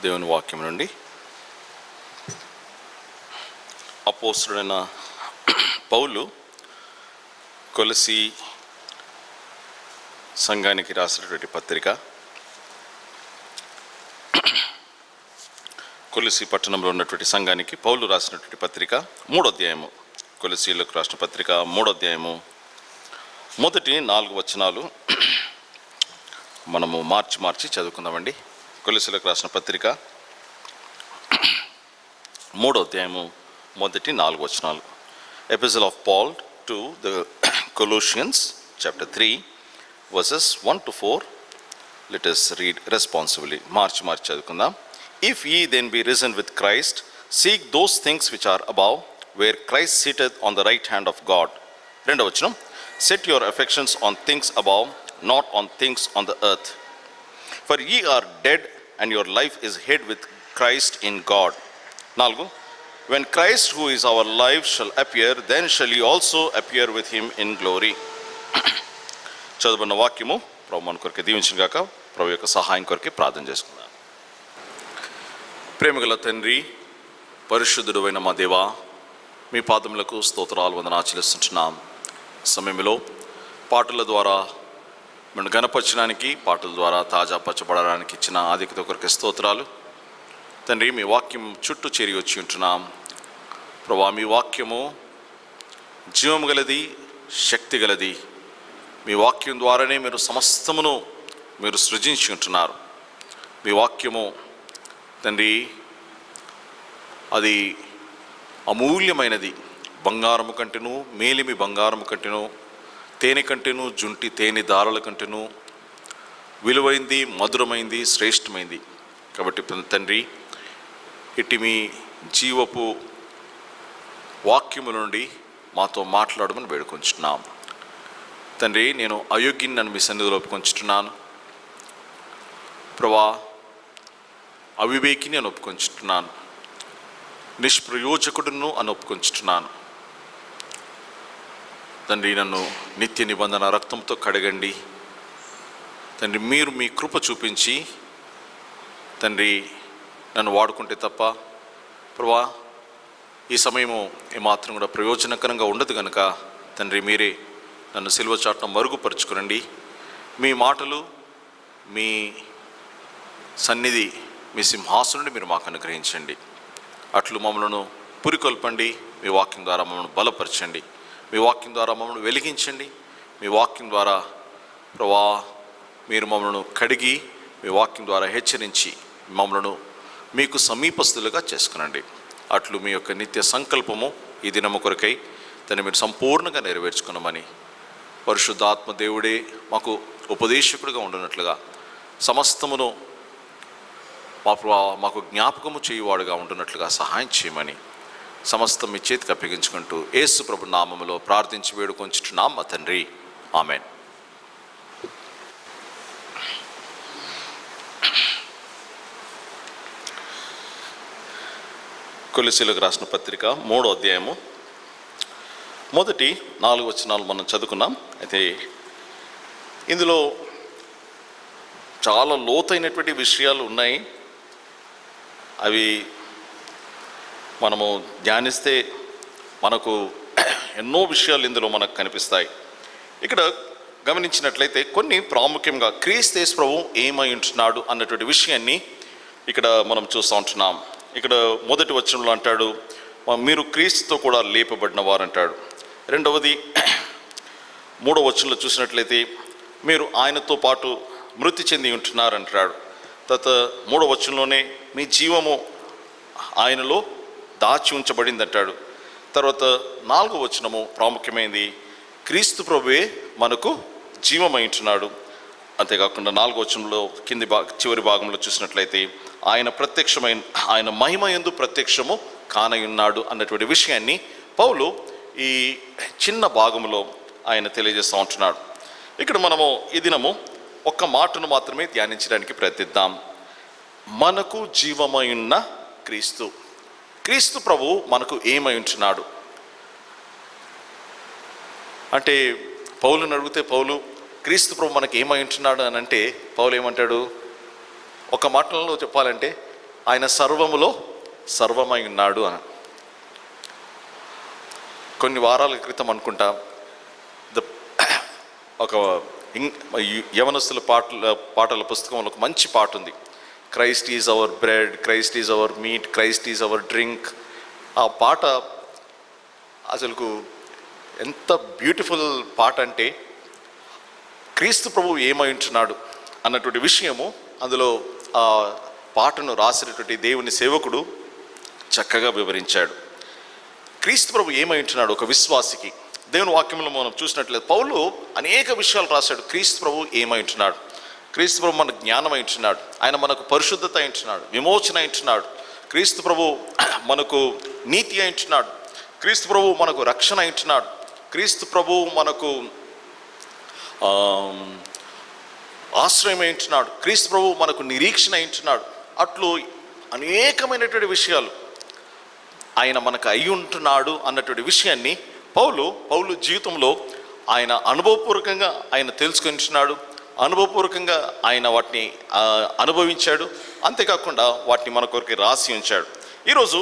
దేవుని వాక్యం నుండి అపోస్తలుడైన పౌలు కొలసీ సంఘానికి రాసినటువంటి పత్రిక, కొలసీ పట్టణంలో ఉన్నటువంటి సంఘానికి పౌలు రాసినటువంటి పత్రిక 3వ అధ్యాయము, కొలసీలకు రాసిన పత్రిక 3వ అధ్యాయము మొదటి 4 వచనాలు మనము మార్చి చదువుకుందామండి. కొలసీలకు రాసిన పత్రిక 3వ అధ్యాయము మొదటి 4 వచనాలు. Epistle of Paul to the Colossians, chapter 3 verses 1 to 4. Let us read responsibly. మార్చి చదువుకుందాం. If ye then be risen with Christ, seek those things which are above, where Christ sitteth on the right hand of God. 2వ వచనం, set your affections on things above, not on things on the earth. For ye are dead, and your life is hid with Christ in God. 4, when Christ who is our life shall appear, then shall ye also appear with him in glory. చదువుకున్న వాక్యము ప్రభు మన కొరకు దీవించిన గాక. ప్రభు యొక్క సహాయం కొరకు ప్రార్థన చేసుకుందాం. ప్రేమగల తండ్రి, పరిశుద్ధుడు అయిన మా దేవా, మీ పాదములకు స్తోత్రాలు వందనాలు చెల్లిస్తున్నాం. సమయంలో పాటల ద్వారా మనం గణపరచడానికి, పాటల ద్వారా తాజాపరచబడడానికి ఇచ్చిన ఆధిక్యత కొరకు స్తోత్రాలు తండ్రి. మీ వాక్యం చుట్టూ చేరి వచ్చి ఉంటున్నాం ప్రభా. మీ వాక్యము జీవము గలది, శక్తి గలది. మీ వాక్యం ద్వారానే మీరు సమస్తమును మీరు సృజించి ఉంటున్నారు. మీ వాక్యము తండ్రి అది అమూల్యమైనది. బంగారము కంటేను, మేలిమి బంగారము కంటేను, తేనె కంటేను, జుంటి తేనె దారుల కంటేను విలువైంది, మధురమైంది, శ్రేష్టమైంది. కాబట్టి తండ్రి, ఇటు మీ జీవపు వాక్యము నుండి మాతో మాట్లాడమని వేడుకొంచున్నాం తండ్రి. నేను అయోగ్యుని నన్ను మీ సన్నిధిలో ఒప్పుకొంచుతున్నాను ప్రభా. అవివేకిని అని ఒప్పుకొంచుతున్నాను, నిష్ప్రయోజకుడును అని ఒప్పుకొంచుతున్నాను తండ్రి. నన్ను నిత్య నిబంధన రక్తంతో కడగండి తండ్రి. మీరు మీ కృప చూపించి తండ్రి నన్ను వాడుకుంటే తప్ప ప్రభా ఈ సమయము ఏమాత్రం కూడా ప్రయోజనకరంగా ఉండదు కనుక తండ్రి, మీరే నన్ను సిలువ చాటున మరుగుపరుచుకునండి. మీ మాటలు, మీ సన్నిధి, మీ సింహాసనుని మీరు మాకు అనుగ్రహించండి. అట్లు మమ్మలను పురికొల్పండి. మీ వాక్యం ద్వారా మమ్మల్ని బలపరచండి. మీ వాక్యం ద్వారా మమ్మల్ని వెలిగించండి. మీ వాక్యం ద్వారా ప్రభా మీరు మమ్మల్ని కడిగి, మీ వాక్యం ద్వారా హెచ్చరించి మమ్మలను మీకు సమీపస్తులుగా చేసుకునండి. అట్లు మీ యొక్క నిత్య సంకల్పము ఈ దినము కొరకై దాన్ని మీరు సంపూర్ణంగా నెరవేర్చుకున్నామని, పరిశుద్ధాత్మ దేవుడే మాకు ఉపదేశకుడిగా ఉండునట్లుగా, సమస్తమును మాకు జ్ఞాపకము చేయువాడుగా ఉంటున్నట్లుగా సహాయం చేయమని సమస్తం మీ చేతికి అప్పగించుకుంటూ యేసు ప్రభు నామములో ప్రార్థించి వేడుకొంచుచున్నాం మా తండ్రి, ఆమేన్. కొలసీలకు రాసిన పత్రిక 3వ అధ్యాయము మొదటి 4 వచనాలు మనం చదువుకున్నాం. అయితే ఇందులో చాలా లోతైనటువంటి విషయాలు ఉన్నాయి. అవి మనము ధ్యానిస్తే మనకు ఎన్నో విషయాలు ఇందులో మనకు కనిపిస్తాయి. ఇక్కడ గమనించినట్లయితే కొన్ని ప్రాముఖ్యంగా క్రీస్తు యేసు ప్రభువు ఏమై ఉంటున్నాడు అన్నటువంటి విషయాన్ని ఇక్కడ మనం చూస్తూ ఉంటున్నాం. ఇక్కడ మొదటి వచనంలో అంటాడు, మీరు క్రీస్తుతో కూడా లేపబడిన వారు అంటాడు. రెండవది 3వ వచనంలో చూసినట్లయితే మీరు ఆయనతో పాటు మృతి చెంది ఉంటున్నారు అంటాడు. తర్వాత 3వ వచనంలోనే మీ జీవము ఆయనలో దాచి ఉంచబడింది అంటాడు. తర్వాత 4వ వచనము ప్రాముఖ్యమైనది, క్రీస్తు ప్రభువే మనకు జీవమై ఉంటున్నాడు. అంతేకాకుండా 4వ వచనంలో చివరి భాగంలో చూసినట్లయితే ఆయన మహిమ యందు ప్రత్యక్షము కానయున్నాడు అన్నటువంటి విషయాన్ని పౌలు ఈ చిన్న భాగంలో ఆయన తెలియజేస్తూ ఉంటున్నాడు. ఇక్కడ మనము ఈ దినము ఒక్క మాటను మాత్రమే ధ్యానించడానికి ప్రయత్నిద్దాం. మనకు జీవమై ఉన్న క్రీస్తు ప్రభు మనకు ఏమై ఉంటున్నాడు అంటే, పౌలుని అడిగితే పౌలు క్రీస్తు ప్రభు మనకి ఏమై ఉంటున్నాడు అని అంటే పౌలు ఏమంటాడు? ఒక మాటలో చెప్పాలంటే ఆయన సర్వములో సర్వమై ఉన్నాడు అని. కొన్ని వారాల క్రితం అనుకుంటా ఒక యవనస్తుల పాటల పుస్తకంలో ఒక మంచి పాట ఉంది. Christ is hour bread, Christ is hour meet, Christ is hour drink. ఆ పాట అసలుకు ఎంత బ్యూటిఫుల్ పాట అంటే, క్రీస్తు ప్రభువు ఏమై ఉంటున్నాడు అన్నటువంటి విషయము అందులో ఆ పాటను రాసినటువంటి దేవుని సేవకుడు చక్కగా వివరించాడు. క్రీస్తు ప్రభు ఏమై ఉంటున్నాడు ఒక విశ్వాసికి. దేవుని వాక్యంలో మనం చూసినట్లయితే పౌలు అనేక విషయాలు రాశాడు. క్రీస్తు ప్రభు ఏమై ఉంటున్నాడు, క్రీస్తు ప్రభు మనకు జ్ఞానం అయింటున్నాడు, ఆయన మనకు పరిశుద్ధత అయింటున్నాడు, విమోచన అయింటున్నాడు, క్రీస్తు ప్రభు మనకు నీతి అయింటున్నాడు, క్రీస్తు ప్రభు మనకు రక్షణ అయింటున్నాడు, క్రీస్తు ప్రభు మనకు ఆశ్రయం అయింటున్నాడు, క్రీస్తు ప్రభు మనకు నిరీక్షణ అయింటున్నాడు. అట్లు అనేకమైనటువంటి విషయాలు ఆయన మనకు అయి ఉంటున్నాడు అన్నటువంటి విషయాన్ని పౌలు జీవితంలో ఆయన అనుభవపూర్వకంగా ఆయన తెలుసుకుంటున్నాడు, అనుభవపూర్వకంగా ఆయన వాటిని అనుభవించాడు. అంతేకాకుండా వాటిని మన కొరకు రాసి ఉంచాడు. ఈరోజు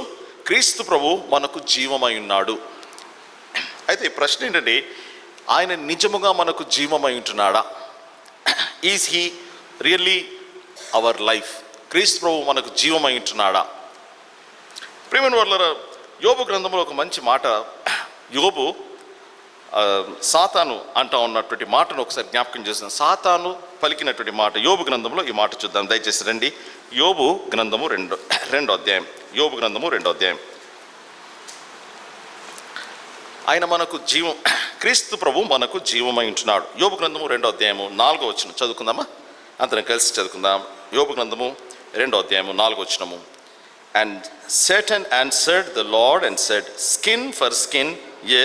క్రీస్తు ప్రభు మనకు జీవమై ఉన్నాడు. అయితే ప్రశ్న ఏంటంటే, ఆయన నిజముగా మనకు జీవమై ఉంటున్నాడా? Is he really our life? క్రీస్తు ప్రభు మనకు జీవమై ఉంటున్నాడా? ప్రియమైన వారలారా, యోబు గ్రంథంలో ఒక మంచి మాట, యోబు సాతాను అంటా ఉన్నటువంటి మాటను ఒకసారి జ్ఞాపకం చేసిన సాతాను పలికినటువంటి మాట యోబు గ్రంథంలో ఈ మాట చూద్దాం. దయచేసి రండి. యోబు గ్రంథము రెండో అధ్యాయం. యోబు గ్రంథము 2వ అధ్యాయం. ఆయన మనకు క్రీస్తు ప్రభు మనకు జీవమై ఉంటున్నాడు. యోబు గ్రంథము 2వ అధ్యాయము 4వ వచనం చదువుకుందామా? అందరం కలిసి చదువుకుందాం. యోబు గ్రంథము 2వ అధ్యాయము 4వ వచనము. And Satan answered the Lord and said, Skin for skin, yea,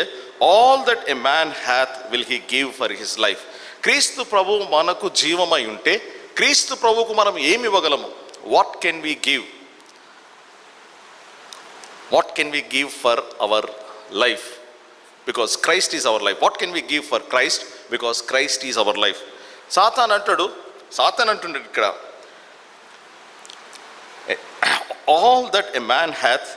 all that a man hath will he give for his life. క్రీస్తు ప్రభు మనకు జీవమై ఉంటే క్రీస్తు ప్రభువుకు మనం ఏమి ఇవ్వగలము? What can we give? What can we give for our life? Because Christ is our life. What can we give for Christ? Because Christ is our life. సాతాన్ అంటుండే ఇక్కడ, all that a man hath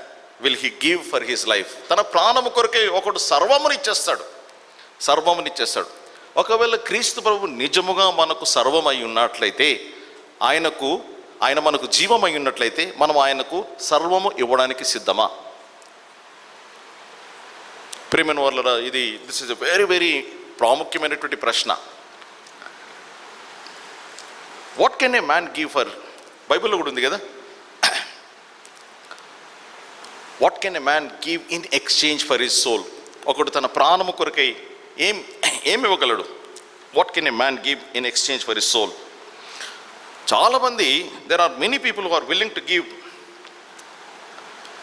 will he give for his life. తన ప్రాణము కొరకే ఒకడు సర్వమునిచ్చేస్తాడు. ఒకవేళ క్రీస్తు ప్రభు నిజముగా మనకు సర్వమై ఉన్నట్లయితే, ఆయన మనకు జీవమై ఉన్నట్లయితే, మనం ఆయనకు సర్వము ఇవ్వడానికి సిద్ధమా? ప్రియమైన వారలారా, this is a very very ప్రాముఖ్యమైనటువంటి ప్రశ్న. What can a man give for? బైబిల్లో కూడా ఉంది కదా, what can a man give in exchange for his soul? ఒకడు తన ప్రాణము కొరకై ఏమి ఇవ్వగలడు? What can a man give in exchange for his soul? చాలామంది, there are many people who are willing to give,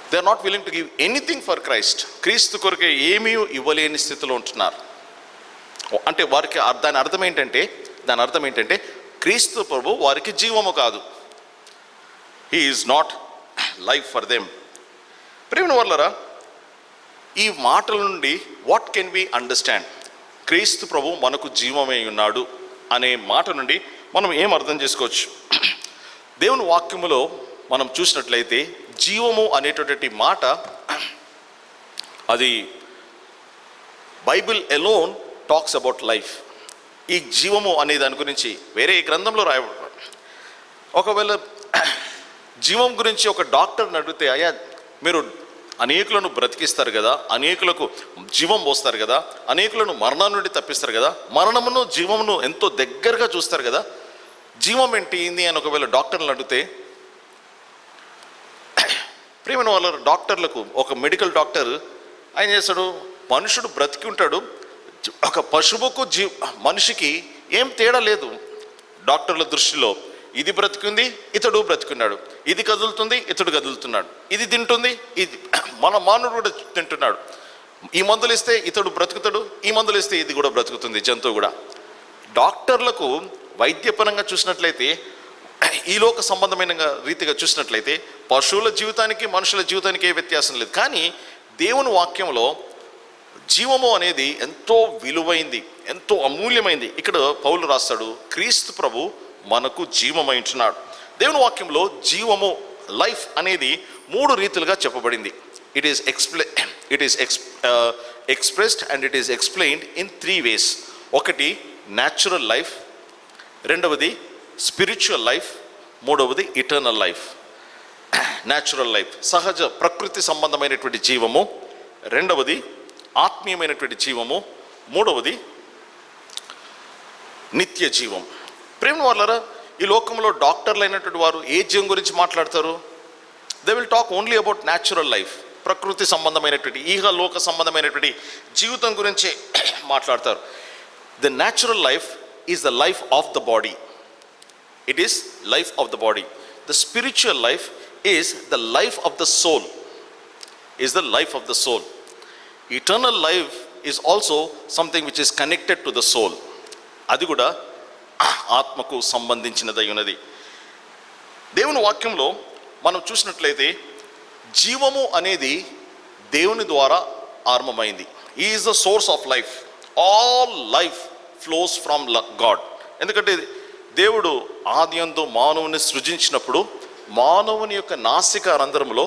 they are not willing to give anything for Christ. క్రీస్తు కొరకై ఏమీ ఇవ్వలేని స్థితిలో ఉంటున్నారు. అంటే వారికి దాని అర్థం ఏంటంటే క్రీస్తు ప్రభు వారికి జీవము కాదు. He is not life for them. ప్రియమైన వారలారా, ఈ మాటల నుండి వాట్ కెన్ వి అండర్స్టాండ్? క్రీస్తు ప్రభు మనకు జీవమై ఉన్నాడు అనే మాట నుండి మనం ఏం అర్థం చేసుకోవచ్చు? దేవుని వాక్యములో మనం చూసినట్లయితే జీవము అనేటటువంటి మాట, అది Bible alone talks about life. ఈ జీవము అనే దాని గురించి వేరే గ్రంథంలో రాయబడ్డాడు. ఒకవేళ జీవం గురించి ఒక డాక్టర్ని అడిగితే, అయ్యా మీరు అనేకులను బ్రతికిస్తారు కదా, అనేకులకు జీవం పోస్తారు కదా, అనేకులను మరణం నుండి తప్పిస్తారు కదా, మరణమును జీవమును ఎంతో దగ్గరగా చూస్తారు కదా, జీవం ఏంటి అని ఒకవేళ డాక్టర్లను అడిగితే, ప్రియమైన వాళ్ళ డాక్టర్లకు, ఒక మెడికల్ డాక్టర్ ఆయన చేస్తాడు, మనుషుడు బ్రతికి ఉంటాడు, ఒక పశువుకు మనిషికి ఏం తేడా లేదు డాక్టర్ల దృష్టిలో. ఇది బ్రతికుంది, ఇతడు బ్రతికున్నాడు, ఇది కదులుతుంది, ఇతడు కదులుతున్నాడు, ఇది తింటుంది, ఇది మన మానవుడు కూడా తింటున్నాడు, ఈ మందులు ఇస్తే ఇతడు బ్రతుకుతాడు, ఈ మందులు ఇస్తే ఇది కూడా బ్రతుకుతుంది, జంతువు కూడా. డాక్టర్లకు వైద్యపరంగా చూసినట్లయితే, ఈ లోక సంబంధమైన రీతిగా చూసినట్లయితే పశువుల జీవితానికి మనుషుల జీవితానికి ఏ వ్యత్యాసం లేదు. కానీ దేవుని వాక్యంలో జీవము అనేది ఎంతో విలువైంది, ఎంతో అమూల్యమైంది. ఇక్కడ పౌలు రాస్తాడు, క్రీస్తు ప్రభు మనకు జీవమై ఉంటున్నాడు. దేవుని వాక్యంలో జీవము లైఫ్ అనేది 3 రీతులుగా చెప్పబడింది. It is expressed and it is explained in 3 ways. ఒకటి న్యాచురల్ లైఫ్, రెండవది స్పిరిచువల్ లైఫ్, మూడవది ఇటర్నల్ లైఫ్. న్యాచురల్ లైఫ్ సహజ ప్రకృతి సంబంధమైనటువంటి జీవము, రెండవది ఆత్మీయమైనటువంటి జీవము, మూడవది నిత్య జీవం. ప్రేమ వాళ్ళరా, ఈ లోకంలో డాక్టర్లు అయినటువంటి వారు ఏ జీవం గురించి మాట్లాడతారు? They will talk only about natural life, ప్రకృతి సంబంధమైనటువంటి ఈహలోక సంబంధమైనటువంటి జీవితం గురించి మాట్లాడతారు. The natural life is the life of the body. It is life of the body. The spiritual life is the life of the soul. Is the life of the soul. Eternal life is also something which is connected to the soul. అది కూడా ఆత్మకు సంబంధించినదై ఉన్నది. దేవుని వాక్యంలో మనం చూసినట్లయితే జీవము అనేది దేవుని ద్వారా ఆరంభమైంది. He is the source of life. All life flows from God. ఎందుకంటే దేవుడు ఆదియందు మానవుని సృజించినప్పుడు మానవుని యొక్క నాసిక రంధ్రములో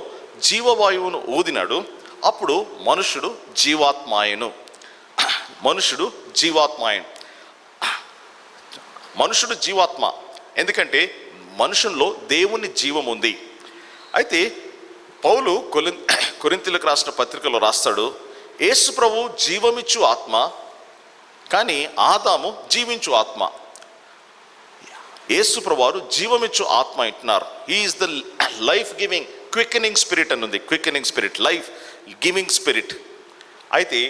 జీవవాయువును ఊదినాడు. అప్పుడు మనుషుడు జీవాత్మాయను. మనుషుడు జీవాత్మ. ఎందుకంటే మనుషుల్లో దేవుని జీవం ఉంది. అయితే పౌలు కొరింథీయులకు రాసిన పత్రికలో రాస్తాడు, యేసు ప్రభు జీవమిచ్చు ఆత్మ, కానీ ఆదాము జీవించు ఆత్మ. యేసు ప్రభు వారు జీవమిచ్చు ఆత్మ అంటున్నారు. He is the life giving quickening spirit అని ఉంది. Quickening spirit, life giving spirit. అయితే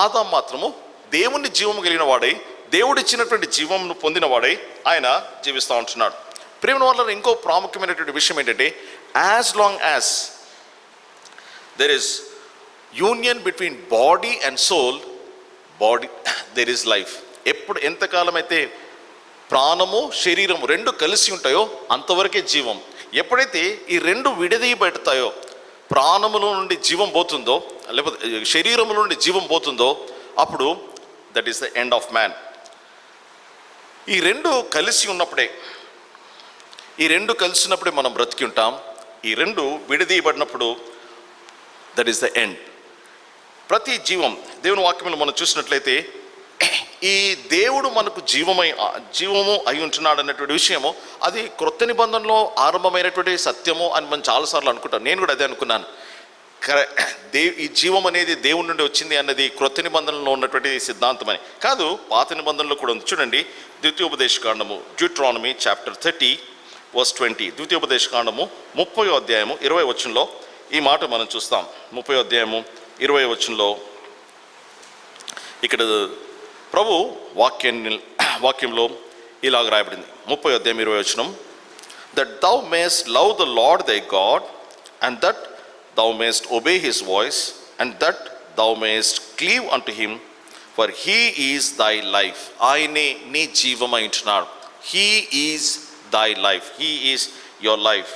ఆదాము మాత్రము దేవుని జీవము కలిగిన వాడై, దేవుడిచ్చినటువంటి జీవమును పొందిన వాడై ఆయన జీవిస్తూ ఉంటున్నాడు. ప్రేమ వల్ల ఇంకో ప్రాముఖ్యమైనటువంటి విషయం ఏంటంటే, as long as there is union between body and soul, there is life. ఎంతకాలం అయితే ప్రాణము శరీరము రెండు కలిసి ఉంటాయో అంతవరకే జీవం. ఎప్పుడైతే ఈ రెండు విడదీయబడతాయో, ప్రాణముల నుండి జీవం పోతుందో, లేకపోతే శరీరముల నుండి జీవం పోతుందో, అప్పుడు that is the end of man. ఈ రెండు కలిసి ఉన్నప్పుడే మనం బ్రతికి ఉంటాం. ఈ రెండు విడదీయబడినప్పుడు దట్ ఈస్ ద ఎండ్. ప్రతి జీవం దేవుని వాక్యంలో మనం చూసినట్లయితే ఈ దేవుడు మనకు జీవము అయి ఉంటున్నాడు అన్నటువంటి విషయము, అది క్రొత్త నిబంధనలో ఆరంభమైనటువంటి సత్యము అని మనం చాలాసార్లు అనుకుంటాం. నేను కూడా అదే అనుకున్నాను. ఈ జీవం అనేది దేవుడి నుండి వచ్చింది అన్నది క్రొత్త నిబంధనలో ఉన్నటువంటి సిద్ధాంతం అని కాదు, పాత నిబంధనలో కూడా ఉంది. చూడండి, ద్వితీయోపదేశకాండము, డ్యూట్రానమీ చాప్టర్ 30 verse 20. ద్వితీయోపదేశకాండము 30వ అధ్యాయము 20వ వచనంలో ఈ మాట మనం చూస్తాం. 30వ అధ్యాయము 20వ వచనంలో ఇక్కడ ప్రభు వాక్యంలో ఇలాగ రాయబడింది. 30వ అధ్యాయం 20వ వచనం, that thou mayest love the Lord thy God, and that thou mayest obey his voice, and that thou mayest cleave unto him, for he is thy life. ఆయనే నీ జీవమై ఉంటున్నాడు. he is thy life. he is your life.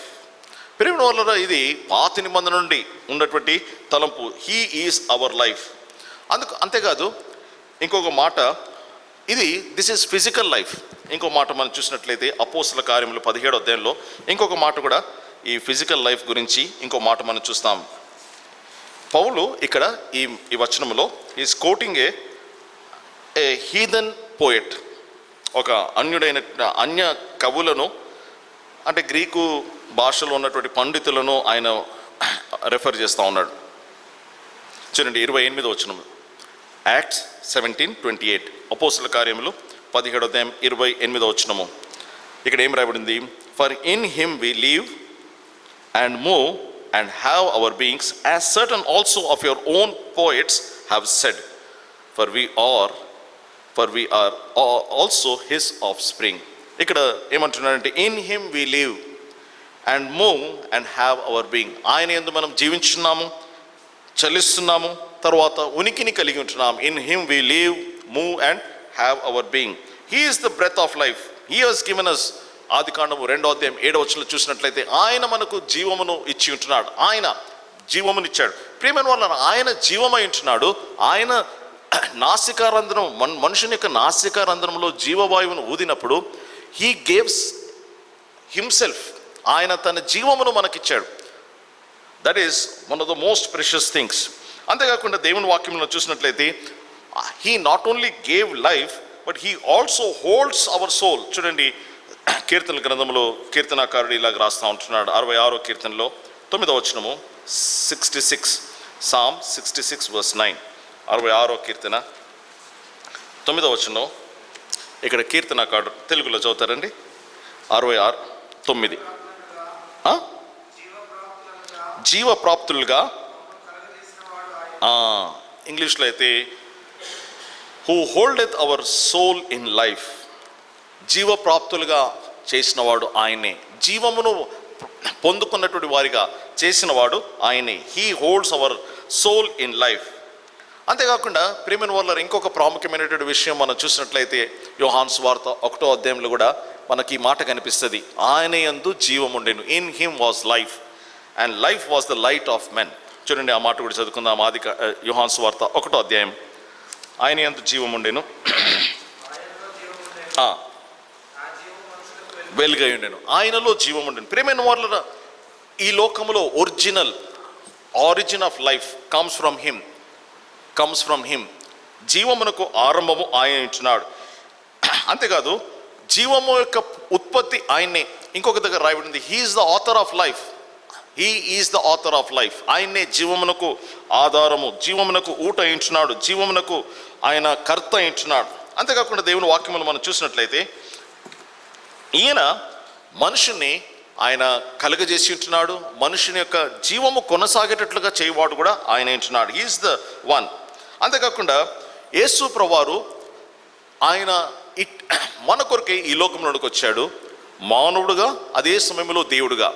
ప్రేమ వల్ల ఇది పాత నిబంధన నుండి ఉన్నటువంటి తలంపు. he is our life. అంతేకాదు ఇంకొక మాట, దిస్ ఈజ్ ఫిజికల్ లైఫ్. ఇంకో మాట మనం చూసినట్లయితే అపోస్తల కార్యములు 17వ అధ్యాయంలో ఇంకొక మాట కూడా ఈ ఫిజికల్ లైఫ్ గురించి ఇంకో మాట మనం చూస్తాం. పౌలు ఇక్కడ ఈ వచనంలో is coating A heathen poet, ఒక అన్య కవులను, అంటే గ్రీకు భాషలో ఉన్నటువంటి పండితులను ఆయన రెఫర్ చేస్తూ ఉన్నాడు. చూడండి 28వ వచనం, యాక్ట్స్ 17:28. అపోస్తల కార్యములు 17వ అధ్యాయం 28వ వచనము. ఇక్కడ ఏం రాయబడింది? For in him we live and move and have our beings, as certain also of your own poets have said, for we are also his offspring. ఇక్కడ ఏమంటున్నారంటే, in him we live and move and have our being. ఆయన యందు మనం జీవించున్నాము, చలిస్తున్నాము, తర్వాత ఉనికిని కలిగి ఉంటున్నాము. In him we live, move and have our being. He is the breath of life. He has given us. ఆదికాండము 2వ అధ్యాయం 7వ వచనంలో చూసినట్లయితే ఆయన మనకు జీవమును ఇచ్చి ఉంటున్నాడు. ఆయన జీవమునిచ్చాడు. ప్రియమైన వాళ్ళ, ఆయన జీవమై ఉంటున్నాడు. ఆయన నాసికారంధ్రం, మనుషుని యొక్క నాసికారంధ్రంలో జీవవాయువును ఊదినప్పుడు హీ గేవ్స్ హిమ్సెల్ఫ్. ఆయన తన జీవమును మనకిచ్చాడు. That is one of the most precious things. అంతేకాకుండా దేవుని వాక్యంలో చూసినట్లయితే he not only gave life but he also holds our soul. చూడండి, కీర్తన గ్రంథంలో కీర్తనాకారుడు ఇలాగ రాస్తూ ఉంటున్నాడు. 66వ కీర్తనలో 9వ వచనము, 66 Psalm 66 verse 9. 66వ కీర్తన 9వ వచనం. ఇక్కడ కీర్తనాకారుడు తెలుగులో చదువుతారండి. 66:9 జీవప్రాప్తులుగా, ఇంగ్లీష్లో అయితే who holdeth our soul in life. జీవప్రాప్తులుగా చేసినవాడు ఆయనే, జీవమును పొందుకున్నటువంటి వారిగా చేసినవాడు ఆయనే. He holds our soul in life. అంతేకాకుండా ప్రియమైన వాళ్ళ ఇంకొక ప్రాముఖ్యమైనటువంటి విషయం మనం చూసినట్లయితే యోహాను సువార్త 1వ అధ్యాయంలో కూడా మనకి ఈ మాట కనిపిస్తుంది. ఆయన యందు జీవముండెను, in him was life and life was the light of men. చూడండి, ఆ మాట కూడా చదువుకుందాం. యోహాను సువార్త 1వ అధ్యాయం. ఆయన యందు జీవముండెను, వెలుగై ఉండెను, ఆయనలో జీవముండెను. ప్రియమైన వాళ్ళ ఈ లోకములో origin of life comes from him. జీవమునకు ఆరంభము ఆయన ఇచ్చినాడు. అంతేకాదు, జీవము యొక్క ఉత్పత్తి ఆయన్నే. ఇంకొక దగ్గర రాయబడింది, he is the author of life. He is the author of life. ఆయన్నే జీవమునకు ఆధారము, జీవమునకు ఊట ఇచ్చినాడు, జీవమునకు ఆయన కర్త ఇచ్చినాడు. అంతేకాకుండా దేవుని వాక్యములు మనం చూసినట్లయితే ఈయన మనుషుని ఆయన కలుగజేసి ఉంటున్నాడు. మనుషుని యొక్క జీవము కొనసాగేటట్లుగా చేయవాడు కూడా ఆయన ఉంటున్నాడు. He is the one. అంతేకాకుండా యేసు ప్రభువారు ఆయన మన కొరకే ఈ లోకంలోకి వచ్చాడు, మానవుడుగా, అదే సమయంలో దేవుడుగా.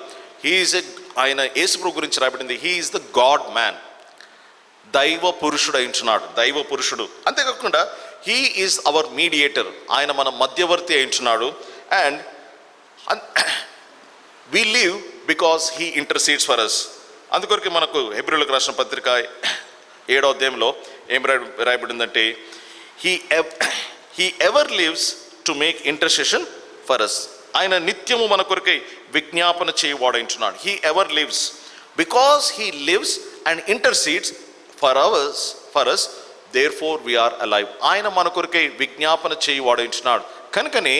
ఆయన యేసు ప్రభు గురించి రాయబడింది, he is the God man, దైవ పురుషుడు అయించున్నాడు, దైవ పురుషుడు. అంతేకాకుండా హీ ఈజ్ అవర్ మీడియేటర్, ఆయన మన మధ్యవర్తి అయించున్నాడు. And we live because he intercedes for us. అందుకొరకు మనకు హెబ్రీయులకు రాసిన పత్రిక 7వ అధ్యాయంలో ఏం రాయబడిందంటే, he ever lives to make intercession for us. ఆయన నిత్యము మన కొరకై విజ్ఞాపన చేయవాడంటున్నాడు. he ever lives because he lives and intercedes for us therefore we are alive. ఆయన మన కొరకై విజ్ఞాపన చేయవాడంటున్నాడు కనుకనే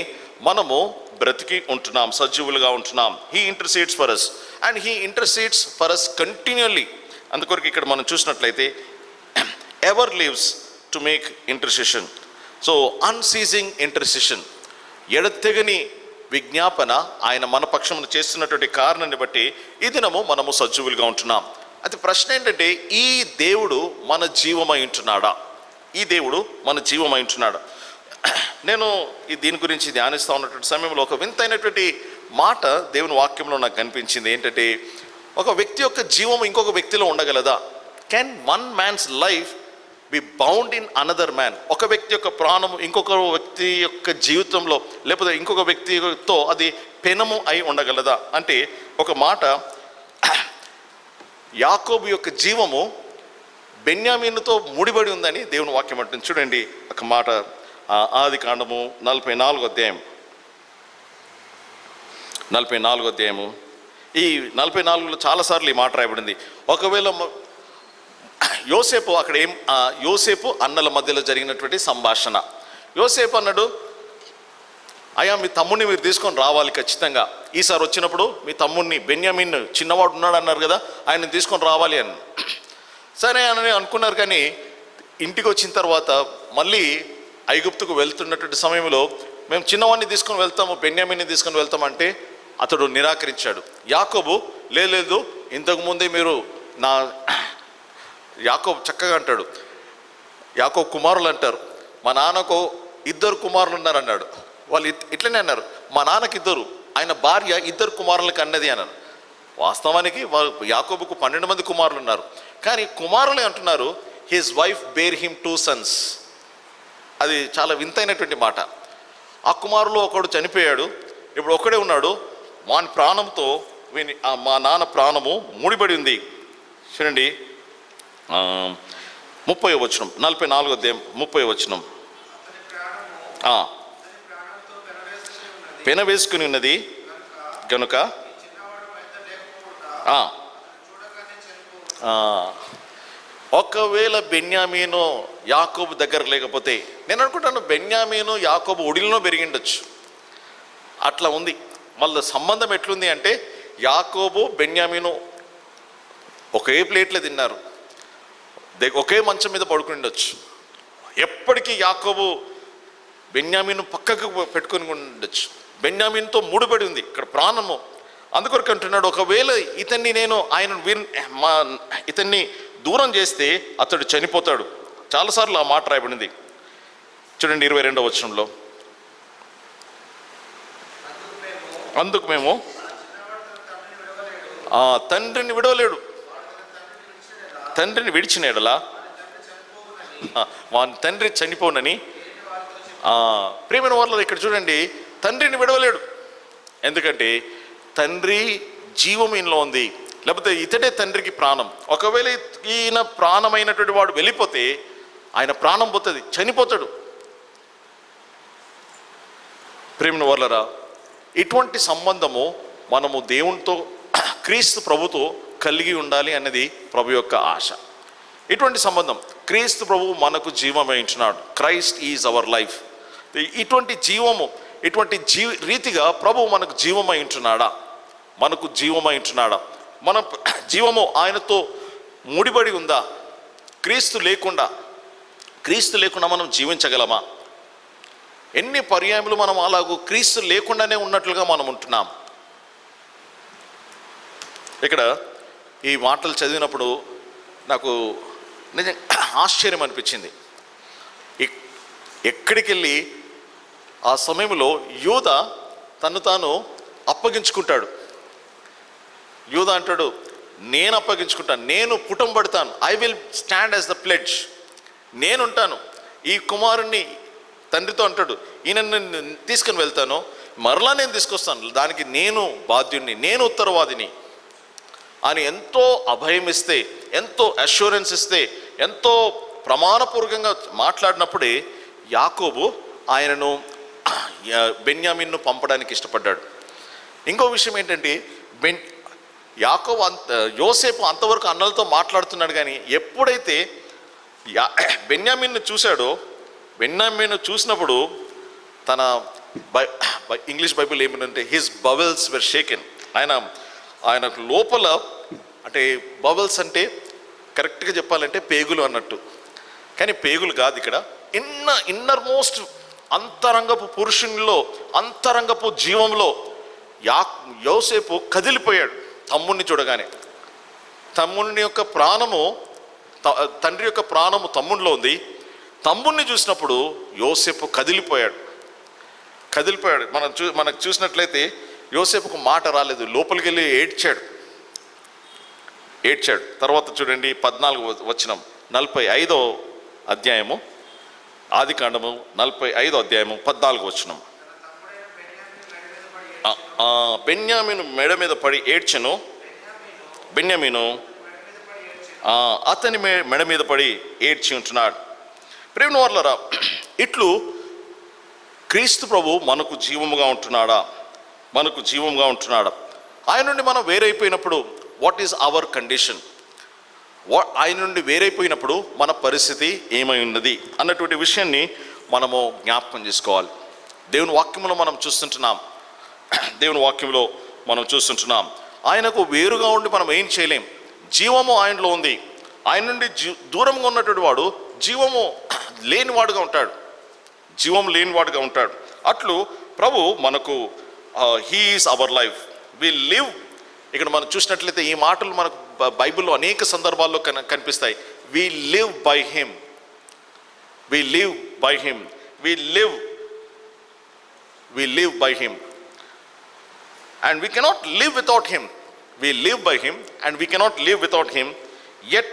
మనము బ్రతికి ఉంటున్నాం, సజీవులుగా ఉంటున్నాం. He intercedes for us and he intercedes for us continually. అందుకొరకు ఇక్కడ మనం చూసినట్లయితే ever lives to make intercession. So unceasing intercession, ఎడతెగని విజ్ఞాపన ఆయన మన పక్షమును చేస్తున్నటువంటి కారణాన్ని బట్టి ఈ దినము మనము సజీవులుగా ఉంటున్నాం. అది ప్రశ్న ఏంటంటే, ఈ దేవుడు మన జీవమై ఉంటున్నాడా? ఈ దేవుడు మన జీవమై ఉంటున్నాడా? నేను దీని గురించి ధ్యానిస్తూ ఉన్నటువంటి సమయంలో ఒక వింతైనటువంటి మాట దేవుని వాక్యంలో నాకు కనిపించింది. ఏంటంటే, ఒక వ్యక్తి యొక్క జీవం ఇంకొక వ్యక్తిలో ఉండగలదా? Can one man's life be bound in another man? ఒక వ్యక్తి యొక్క ప్రాణము ఇంకొక వ్యక్తి యొక్క జీవితంలో లేకపోతే ఇంకొక వ్యక్తితో అది పెనము అయి ఉండగలదా? అంటే ఒక మాట, యాకోబు యొక్క జీవము బెన్యామీనుతో ముడిపడి ఉందని దేవుని వాక్యం అంటుంది. చూడండి ఒక మాట, ఆది కాండము 44వ అధ్యాయం. 44వ అధ్యాయము. ఈ 44లో చాలాసార్లు ఈ మాట రాయబడింది. ఒకవేళ యోసేపు అక్కడ యోసేపు అన్నల మధ్యలో జరిగినటువంటి సంభాషణ. యోసేపు అన్నాడు, అయ్యా మీ తమ్ముడిని మీరు తీసుకొని రావాలి ఖచ్చితంగా, ఈసారి వచ్చినప్పుడు మీ తమ్ముడిని, బెన్యామీన్ చిన్నవాడు ఉన్నాడు అన్నారు కదా, ఆయన్ని తీసుకొని రావాలి అని. సరే అని అనుకున్నారు. కానీ ఇంటికి వచ్చిన తర్వాత మళ్ళీ ఐగుప్తుకు వెళ్తున్నటువంటి సమయంలో మేము చిన్నవాడిని తీసుకొని వెళ్తాము, బెన్యామీన్ని తీసుకొని వెళ్తామంటే అతడు నిరాకరించాడు. యాకోబు లేదు, ఇంతకుముందే మీరు నా యాకోబు చక్కగా అంటాడు, యాకోబు కుమారులు అంటారు, మా నాన్నకు 2 కుమారులు ఉన్నారు అన్నాడు. వాళ్ళు ఇట్లనే అన్నారు, మా నాన్నకి 2, ఆయన భార్య 2 కుమారులకు అన్నది అన్నారు. వాస్తవానికి యాకోబుకు 12 మంది కుమారులు ఉన్నారు. కానీ కుమారులే అంటున్నారు, his wife bare him 2 sons. అది చాలా వింతైనటువంటి మాట. ఆ కుమారులో ఒకడు చనిపోయాడు, ఇప్పుడు ఒక్కడే ఉన్నాడు. వాని ప్రాణంతో మా నాన్న ప్రాణము ముడిపడి ఉంది. చూడండి 30వ వచనం, 44వ అధ్యాయం 30వ వచనం. పెన వేసుకుని ఉన్నది గనుక ఆ, ఆ, ఒకవేళ బెన్యామీను యాకోబు దగ్గర లేకపోతే, నేను అనుకుంటాను బెన్యామీను యాకోబు ఒడిలో పెరిగిండొచ్చు. అట్లా ఉంది వాళ్ళ సంబంధం. ఎట్లుంది అంటే యాకోబు బెన్యామీను ఒకే ప్లేట్లో తిన్నారు, ఒకే మంచం మీద పడుకుని ఉండొచ్చు. ఎప్పటికీ యాకోబు బెన్యామీను పక్కకు పెట్టుకుని ఉండొచ్చు. బెన్యామీన్తో ముడిపడి ఉంది ఇక్కడ ప్రాణము. అందుకొరకు అంటున్నాడు, ఒకవేళ ఇతన్ని దూరం చేస్తే అతడు చనిపోతాడు. చాలాసార్లు ఆ మాట రాయబడింది. చూడండి 22వ వచనంలో, అందుకు మేము తండ్రిని విడవలేడు, తండ్రిని విడిచిన ఎడలా వాని తండ్రి చనిపోనని. ప్రియమైన వారు ఇక్కడ చూడండి, తండ్రిని విడవలేడు. ఎందుకంటే తండ్రి జీవం ఈయనలో ఉంది, లేకపోతే ఇతడే తండ్రికి ప్రాణం. ఒకవేళ ఈయన ప్రాణమైనటువంటి వాడు వెళ్ళిపోతే ఆయన ప్రాణం పోతుంది, చనిపోతాడు. ప్రియమైన వారులారా, ఇటువంటి సంబంధము మనము దేవునితో, క్రీస్తు ప్రభుతో కలిగి ఉండాలి అన్నది ప్రభు యొక్క ఆశ. ఇటువంటి సంబంధం, క్రీస్తు ప్రభు మనకు జీవమై ఉంటున్నాడు. Christ is our life. ఇటువంటి జీవము, ఇటువంటి రీతిగా ప్రభు మనకు జీవమై ఉంటున్నాడా? మనకు జీవమై ఉంటున్నాడా? మన జీవము ఆయనతో ముడిపడి ఉందా? క్రీస్తు లేకుండా మనం జీవించగలమా? ఎన్ని పర్యాయములు మనం అలాగూ క్రీస్తు లేకుండానే ఉన్నట్లుగా మనం ఉంటున్నాం. ఇక్కడ ఈ మాటలు చదివినప్పుడు నాకు నిజంగా ఆశ్చర్యం అనిపించింది. ఎక్కడికి వెళ్ళి ఆ సమయంలో యూద తను తాను అప్పగించుకుంటాడు. యూద అంటాడు, నేను అప్పగించుకుంటాను, నేను పుటం పడతాను, I will stand as the pledge, నేనుంటాను. ఈ కుమారుణ్ణి తండ్రితో అంటాడు, ఈయన తీసుకుని వెళ్తాను, మరలా నేను తీసుకొస్తాను, దానికి నేను బాధ్యుణ్ణి, నేను ఉత్తరవాదిని అని ఎంతో అభయం ఇస్తే, ఎంతో అష్యూరెన్స్ ఇస్తే, ఎంతో ప్రమాణపూర్వకంగా మాట్లాడినప్పుడే యాకోబు ఆయనను బెన్యామీన్ను పంపడానికి ఇష్టపడ్డాడు. ఇంకో విషయం ఏంటంటే, యాకోబు యోసేపు అంతవరకు అన్నలతో మాట్లాడుతున్నాడు, కానీ ఎప్పుడైతే బెన్యామీన్ను చూశాడో, బెన్యామీన్ను చూసినప్పుడు తన ఇంగ్లీష్ బైబిల్ ఏమిటంటే హిస్ బవెల్స్ వర్ షేకెన్. ఆయనకు లోపల, అంటే బబుల్స్ అంటే కరెక్ట్గా చెప్పాలంటే పేగులు అన్నట్టు, కానీ పేగులు కాదు ఇక్కడ. ఇన్నర్ మోస్ట్ అంతరంగపు పురుషునిలో, అంతరంగపు జీవంలో యోసేపు కదిలిపోయాడు తమ్ముడిని చూడగానే. తమ్ముని యొక్క ప్రాణము, తండ్రి యొక్క ప్రాణము తమ్ముడిలో ఉంది. తమ్ముడిని చూసినప్పుడు యోసేపు కదిలిపోయాడు. మనకు చూసినట్లయితే యోసేపుకు మాట రాలేదు, లోపలికి వెళ్ళి ఏడ్చాడు. తర్వాత చూడండి 14వ వచనం, 45వ అధ్యాయము, ఆదికాండము 45వ అధ్యాయము 14వ వచనం. బెన్యామీను మెడ మీద పడి ఏడ్చెను, బెన్యామీను అతని మెడ మీద పడి ఏడ్చి ఉంటున్నాడు. ప్రేమ వారలారా, ఇట్లు క్రీస్తు ప్రభు మనకు జీవముగా ఉంటున్నాడా? మనకు జీవంగా ఉంటున్నాడా? ఆయన నుండి మనం వేరైపోయినప్పుడు వాట్ ఈజ్ అవర్ కండిషన్? ఆయన నుండి వేరైపోయినప్పుడు మన పరిస్థితి ఏమై ఉన్నది అన్నటువంటి విషయాన్ని మనము జ్ఞాపకం చేసుకోవాలి. దేవుని వాక్యంలో మనం చూస్తుంటున్నాం ఆయనకు వేరుగా ఉండి మనం ఏం చేయలేం. జీవము ఆయనలో ఉంది. ఆయన నుండి దూరంగా ఉన్నటువంటి వాడు జీవము లేనివాడుగా ఉంటాడు. అట్లు ప్రభు మనకు he is our life, we live. ఇక్కడ మనం చూసినట్లయితే ఈ మాటలు మనకు బైబిల్లో అనేక సందర్భాల్లో కనిపిస్తాయి. We live by him, we live by him, we live by him and we cannot live without him. We live by him and we cannot live without him, yet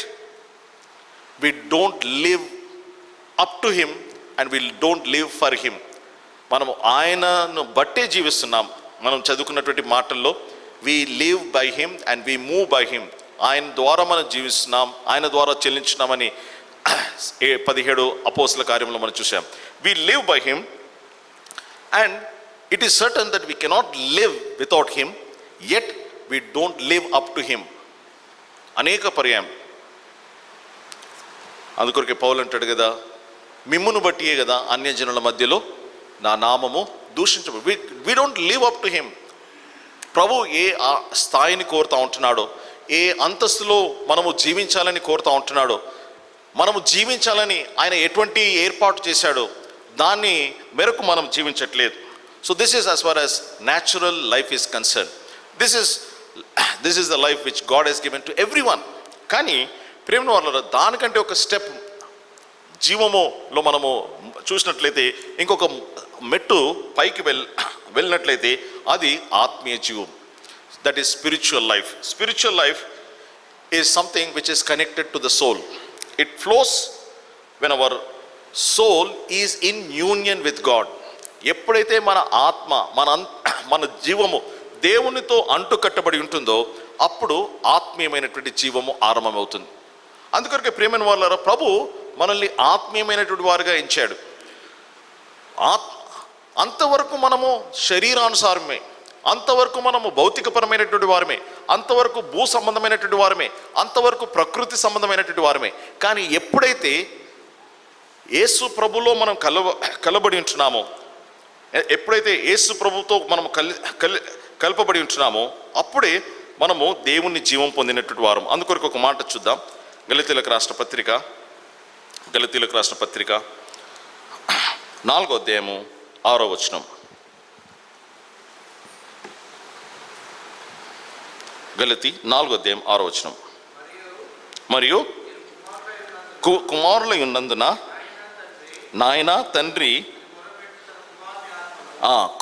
we don't live up to him and we don't live for him. మనము ఆయనను బట్టే జీవిస్తున్నాం. మనం చదువుకున్నటువంటి మాటల్లో we live by him and we move by him. ఆయన ద్వారా మనం జీవిస్తున్నాం, ఆయన ద్వారా చెల్లించున్నామని 17 అపోస్తల కార్యంలో మనం చూసాం. We live by him and it is certain that we cannot live without him, yet we don't live up to him. అనేక పర్యాయం. అందుకొరకే పౌలు అంటాడు కదా, మిమ్మును బట్టియే కదా అన్యజనుల మధ్యలో నా నామము దూషించబడి. We don't live up to him. ప్రభు ఏ స్థాయిని కోరుతూ ఉంటున్నాడో, ఏ అంతస్తులో మనము జీవించాలని కోరుతూ ఉంటున్నాడో, మనము జీవించాలని ఆయన ఎటువంటి ఏర్పాటు చేశాడో దాన్ని మేరకు మనం జీవించట్లేదు. So this is as far as natural life is concern. This is the life which God has given to every one. కానీ ప్రేమ వాళ్ళ దానికంటే ఒక స్టెప్ జీవములో మనము చూసినట్లయితే, ఇంకొక మెట్టు పైకి వెళ్ళినట్లయితే అది ఆత్మీయ జీవం. That is spiritual life. Spiritual life is something which is connected to the soul. It flows when our soul is in union with God. ఎప్పుడైతే మన ఆత్మ మన జీవము దేవునితో అంటుకట్టబడి ఉంటుందో అప్పుడు ఆత్మీయమైనటువంటి జీవము ఆరంభమవుతుంది. అందుకొరకే ప్రియమైన వాళ్ళారా, ప్రభు మనల్ని ఆత్మీయమైనటువంటి వారుగా ఎంచాడు. అంతవరకు మనము శరీరానుసారమే, అంతవరకు మనము భౌతికపరమైనటువంటి వారమే, అంతవరకు భూ సంబంధమైనటువంటి వారమే, అంతవరకు ప్రకృతి సంబంధమైనటువంటి వారమే. కానీ ఎప్పుడైతే యేసు ప్రభులో మనం కలబడి ఉంటున్నామో, ఎప్పుడైతే యేసు ప్రభుతో మనం కలపబడి ఉంటున్నామో అప్పుడే మనము దేవుని జీవం పొందినటువంటి వారం. అందుకొరకు ఒక మాట చూద్దాం. గలతీయులకు రాసిన పత్రిక 4వ అధ్యాయము 6వ వచనం. గలతీ 4వ అధ్యాయం 6వ వచనం. మరియు కుమారులై ఉన్నందున నాయన తండ్రి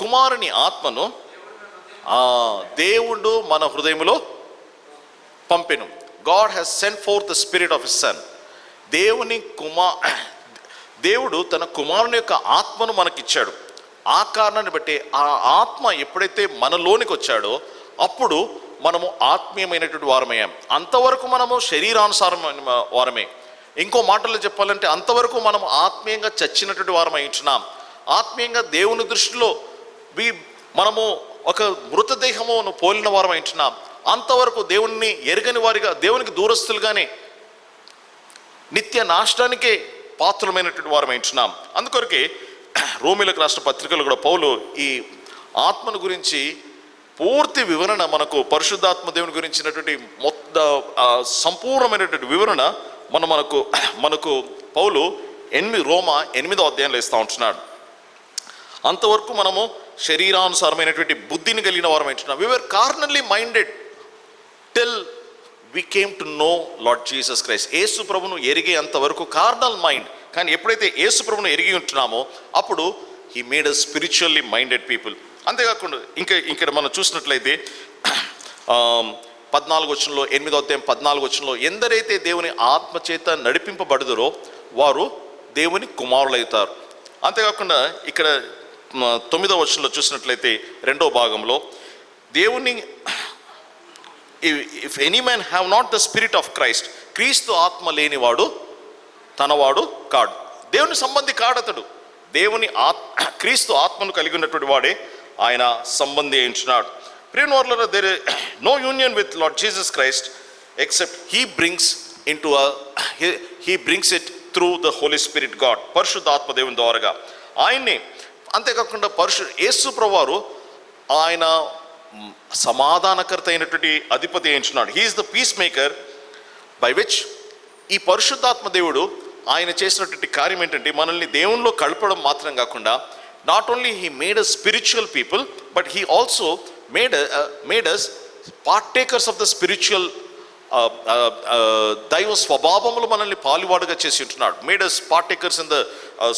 కుమారుని ఆత్మను దేవుడు మన హృదయములో పంపెను. God has sent forth the spirit of his son. దేవుడు తన కుమారుని యొక్క ఆత్మను మనకిచ్చాడు. ఆ కారణాన్ని బట్టి ఆ ఆత్మ ఎప్పుడైతే మనలోనికి వచ్చాడో అప్పుడు మనము ఆత్మీయమైనటువంటి వారమయ్యాం. అంతవరకు మనము శరీరానుసారమైన వారమే. ఇంకో మాటల్లో చెప్పాలంటే అంతవరకు మనము ఆత్మీయంగా చచ్చినటువంటి వారమై ఉంటున్నాం. ఆత్మీయంగా దేవుని దృష్టిలో మనము ఒక మృతదేహమును పోలిన వారమై ఉంటున్నాం. అంతవరకు దేవుణ్ణి ఎరగని వారిగా, దేవునికి దూరస్తులుగానే నిత్య నాశనానికే పాత్రమైనటువంటి వారమై ఉంటున్నాం. అందుకొరకే రోమీయులకు రాసిన పత్రికలు కూడా పౌలు ఈ ఆత్మను గురించి పూర్తి వివరణ మనకు, పరిశుద్ధాత్మ దేవుని గురించినటువంటి సంపూర్ణమైనటువంటి వివరణ మనకు పౌలు రోమా 8వ అధ్యాయంలో ఇస్తూ ఉంటున్నాడు. అంతవరకు మనము శరీరానుసారమైనటువంటి బుద్ధిని కలిగిన వారం అంటున్నాం. We were carnally minded till we came to know Lord Jesus Christ. యేసు ప్రభును ఎరిగే అంతవరకు కార్నల్ మైండ్. కానీ ఎప్పుడైతే యేసు ప్రభును ఎరిగి ఉంటున్నామో అప్పుడు he made us spiritually minded people. అంతేకాకుండా ఇక్కడ మనం చూసినట్లయితే 14వ వచనంలో, 8వ అధ్యాయం 14వ వచనంలో, ఎందరైతే దేవుని ఆత్మ చేత నడిపింపబడుదురో వారు దేవుని కుమారులవుతారు. అంతేకాకుండా ఇక్కడ 9వ వచనంలో చూసినట్లయితే 2వ భాగంలో, దేవుని if any man have not the spirit of Christ, క్రీస్తు ఆత్మ లేనివాడు తనవాడు కాడు. దేవుని సంబంధి కాడతడు. దేవుని క్రీస్తు ఆత్మను కలిగి ఉన్నటువంటి వాడే ఆయన సంబంధి అయించున్నాడు. ప్రియవర్లరా, there no union with Lord Jesus Christ except he brings it through the Holi Spirit God. పరిశుద్ధాత్మ దేవుని ద్వారాగా ఆయన్ని. అంతేకాకుండా యేసు ప్రభువారు ఆయన సమాధానకర్త అయినటువంటి అధిపతి అయించున్నాడు. He is the peacemaker by which, ఈ పరిశుద్ధాత్మ దేవుడు ఆయన చేసినటువంటి కార్యం ఏంటంటే మనల్ని దేవునిలో కలపడం మాత్రం కాకుండా, not only he made us spiritual people but he also made us partakers of the spiritual దైవ స్వభావములు మనల్ని పాలువాడుగా చేసి ఉంటున్నాడు. Made us partakers in the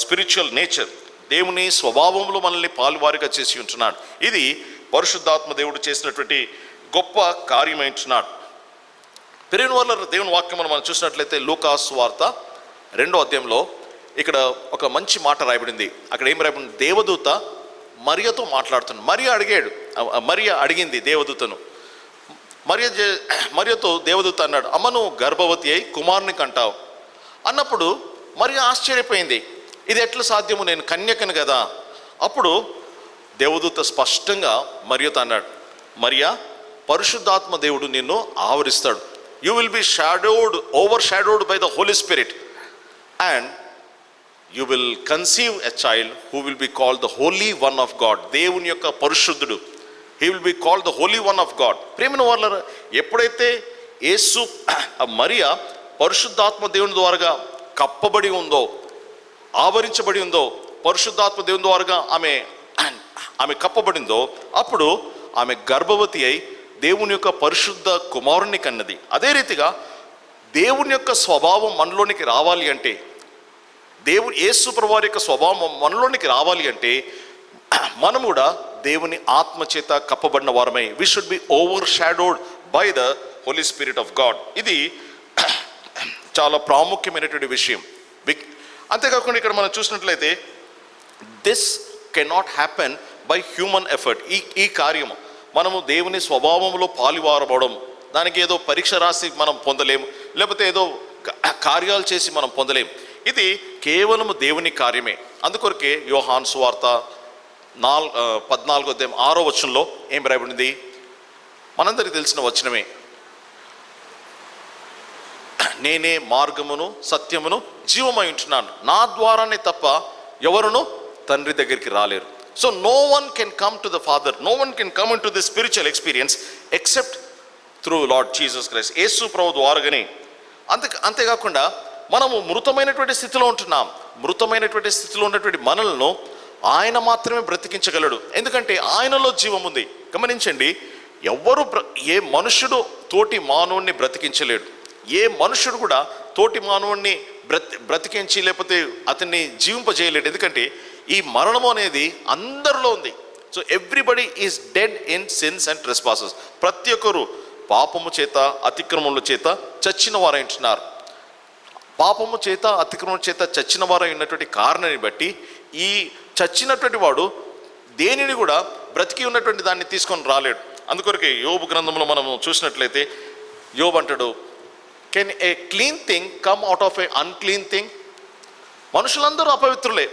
spiritual nature. దేవుని స్వభావములు మనల్ని పాలువారిగా చేసి ఉంటున్నాడు. ఇది పరిశుద్ధాత్మ దేవుడు చేసినటువంటి గొప్ప కార్యమైంటున్నాడు. పెరిగిన వాళ్ళ దేవుని వాక్యం మనం చూసినట్లయితే లూకా సువార్త 2వ అధ్యాయంలో ఇక్కడ ఒక మంచి మాట రాయబడింది. అక్కడ ఏం రాయబడింది? దేవదూత మరియతో మాట్లాడుతున్నాడు. మరియ అడిగింది దేవదూతను. మరియతో దేవదూత అన్నాడు, అమ్మ నువ్వు గర్భవతి అయి కుమారుని కంటావు అన్నప్పుడు మరియ ఆశ్చర్యపోయింది. ఇది ఎట్లా సాధ్యము, నేను కన్యకను కదా. అప్పుడు దేవదూత స్పష్టంగా మరియతో అన్నాడు, మరియా పరిశుద్ధాత్మ దేవుడు నిన్ను ఆవరిస్తాడు. You will be overshadowed by the Holi Spirit and you will conceive a child who will be called the Holy One of God. దేవుని యొక్క పరిశుద్ధుడు, he will be called the Holy One of God. ప్రేమైన వాళ్ళ, ఎప్పుడైతే యేసు మరియా పరిశుద్ధాత్మ దేవుని ద్వారా కప్పబడి ఉందో, ఆవరించబడి ఉందో, పరిశుద్ధాత్మ దేవుని ద్వారా ఆమె కప్పబడిందో, అప్పుడు ఆమె గర్భవతి అయి దేవుని యొక్క పరిశుద్ధ కుమారుని కన్నది. అదే రీతిగా దేవుని యొక్క స్వభావం మనలోనికి రావాలి అంటే, యేసు ప్రభువారి యొక్క స్వభావం మనలోనికి రావాలి అంటే, మనం కూడా దేవుని ఆత్మ చేత కప్పబడిన వారమై we should be overshadowed by the Holi spirit of God. ఇది చాలా ప్రాముఖ్యమైనటువంటి విషయం. అంతేకాకుండా ఇక్కడ మనం చూసినట్లయితే this cannot happen by human effort. ఈ కార్యము మనము దేవుని స్వభావంలో పాలువారబడడం, దానికి ఏదో పరీక్ష రాసి మనం పొందలేము, లేకపోతే ఏదో కార్యాలు చేసి మనం పొందలేము. ఇది కేవలము దేవుని కార్యమే. అందుకొరకే యోహాను సువార్త 14:6 ఏం రాయబడింది? మనందరికీ తెలిసిన వచనమే, నేనే మార్గమును సత్యమును జీవమై ఉంటున్నాను, నా ద్వారానే తప్ప ఎవరును తండ్రి దగ్గరికి రాలేరు. So no one can come to the Father, no one can come into the spiritual experience except through Lord Jesus Christ, యేసు ప్రభు ద్వారానే. అంతేకాకుండా మనము మృతమైనటువంటి స్థితిలో ఉంటున్నాం. మృతమైనటువంటి స్థితిలో ఉన్నటువంటి మనలను ఆయన మాత్రమే బ్రతికించగలడు, ఎందుకంటే ఆయనలో జీవం ఉంది. గమనించండి, ఏ మనుషుడు తోటి మానవుణ్ణి బ్రతికించలేడు. ఏ మనుషుడు కూడా తోటి మానవుణ్ణి బ్రతికించి లేకపోతే అతన్ని జీవింపజేయలేడు, ఎందుకంటే ఈ మరణము అనేది అందరిలో ఉంది. So everybody is dead in sins and trespasses. ప్రతి ఒక్కరు పాపము చేత అతిక్రమముల చేత చచ్చిన వారై ఉంటున్నారు. పాపము చేత అతిక్రమం చేత చచ్చిన వారై ఉన్నటువంటి కారణాన్ని బట్టి ఈ చచ్చినటువంటి వాడు దేనిని కూడా బ్రతికి ఉన్నటువంటి దాన్ని తీసుకొని రాలేడు. అందుకొరకే యోబు గ్రంథంలో మనము చూసినట్లయితే యోబు అంటాడు, can A clean thing come out of A unclean thing? మనుషులందరూ అపవిత్రులే.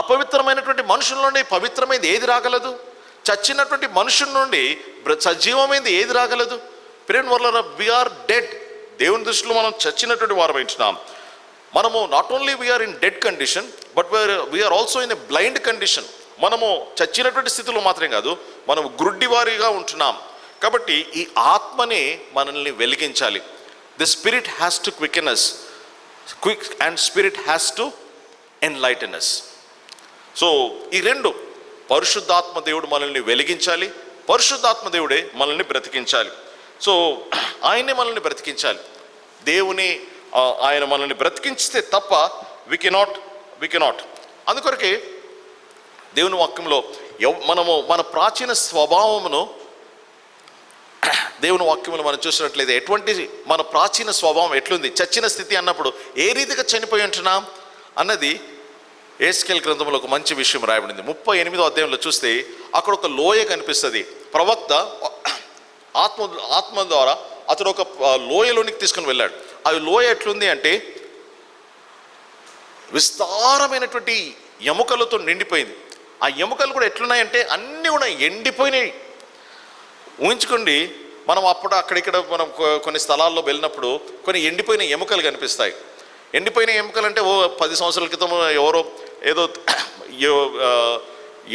అపవిత్రమైనటువంటి మనుషుల నుండి పవిత్రమైనది ఏది రాగలదు? చచ్చినటువంటి మనుషుల నుండి సజీవమైనది ఏది రాగలదు? ప్రేమ వల్ల వీఆర్ డెడ్. దేవుని దృష్టిలో మనం చచ్చినటువంటి వారు ఉంటున్నాం. మనము not only we are in dead condition, but we are also in a blind condition. మనము చచ్చినటువంటి స్థితిలో మాత్రమే కాదు, మనము గుడ్డివారిగా ఉంటున్నాం. కాబట్టి ఈ ఆత్మని మనల్ని వెలిగించాలి. The spirit has to quicken us, quick and spirit has to enlighten us. So ఈ రెండు, పరిశుద్ధాత్మ దేవుడు మనల్ని వెలిగించాలి, పరిశుద్ధాత్మ దేవుడే మనల్ని బ్రతికించాలి. సో ఆయనే మనల్ని బ్రతికించాలి. ఆయన మనల్ని బ్రతికించితే తప్ప వి కెనాట్. అందుకొరకే దేవుని వాక్యంలో మనము మన ప్రాచీన స్వభావమును దేవుని వాక్యంలో మనం చూసినట్లయితే ఎటువంటి మన ప్రాచీన స్వభావం ఎట్లుంది, చచ్చిన స్థితి అన్నప్పుడు ఏ రీతిగా చనిపోయి ఉంటున్నాం అన్నది ఎహెజ్కేలు గ్రంథంలో ఒక మంచి విషయం రాయబడింది. 38వ అధ్యాయంలో చూస్తే అక్కడ ఒక లోయ కనిపిస్తుంది. ప్రవక్త ఆత్మ ద్వారా అతడు ఒక లోయలోనికి తీసుకుని వెళ్ళాడు. ఆ లోయ ఎట్లుంది అంటే విస్తారమైనటువంటి ఎముకలతో నిండిపోయింది. ఆ ఎముకలు కూడా ఎట్లున్నాయంటే అన్నీ కూడా ఎండిపోయినాయి. ఊహించుకోండి, మనం అప్పుడు అక్కడిక్కడ మనం కొన్ని స్థలాల్లో వెళ్ళినప్పుడు కొన్ని ఎండిపోయిన ఎముకలు కనిపిస్తాయి. ఎండిపోయిన ఎముకలు అంటే 10 సంవత్సరాల క్రితం ఎవరో ఏదో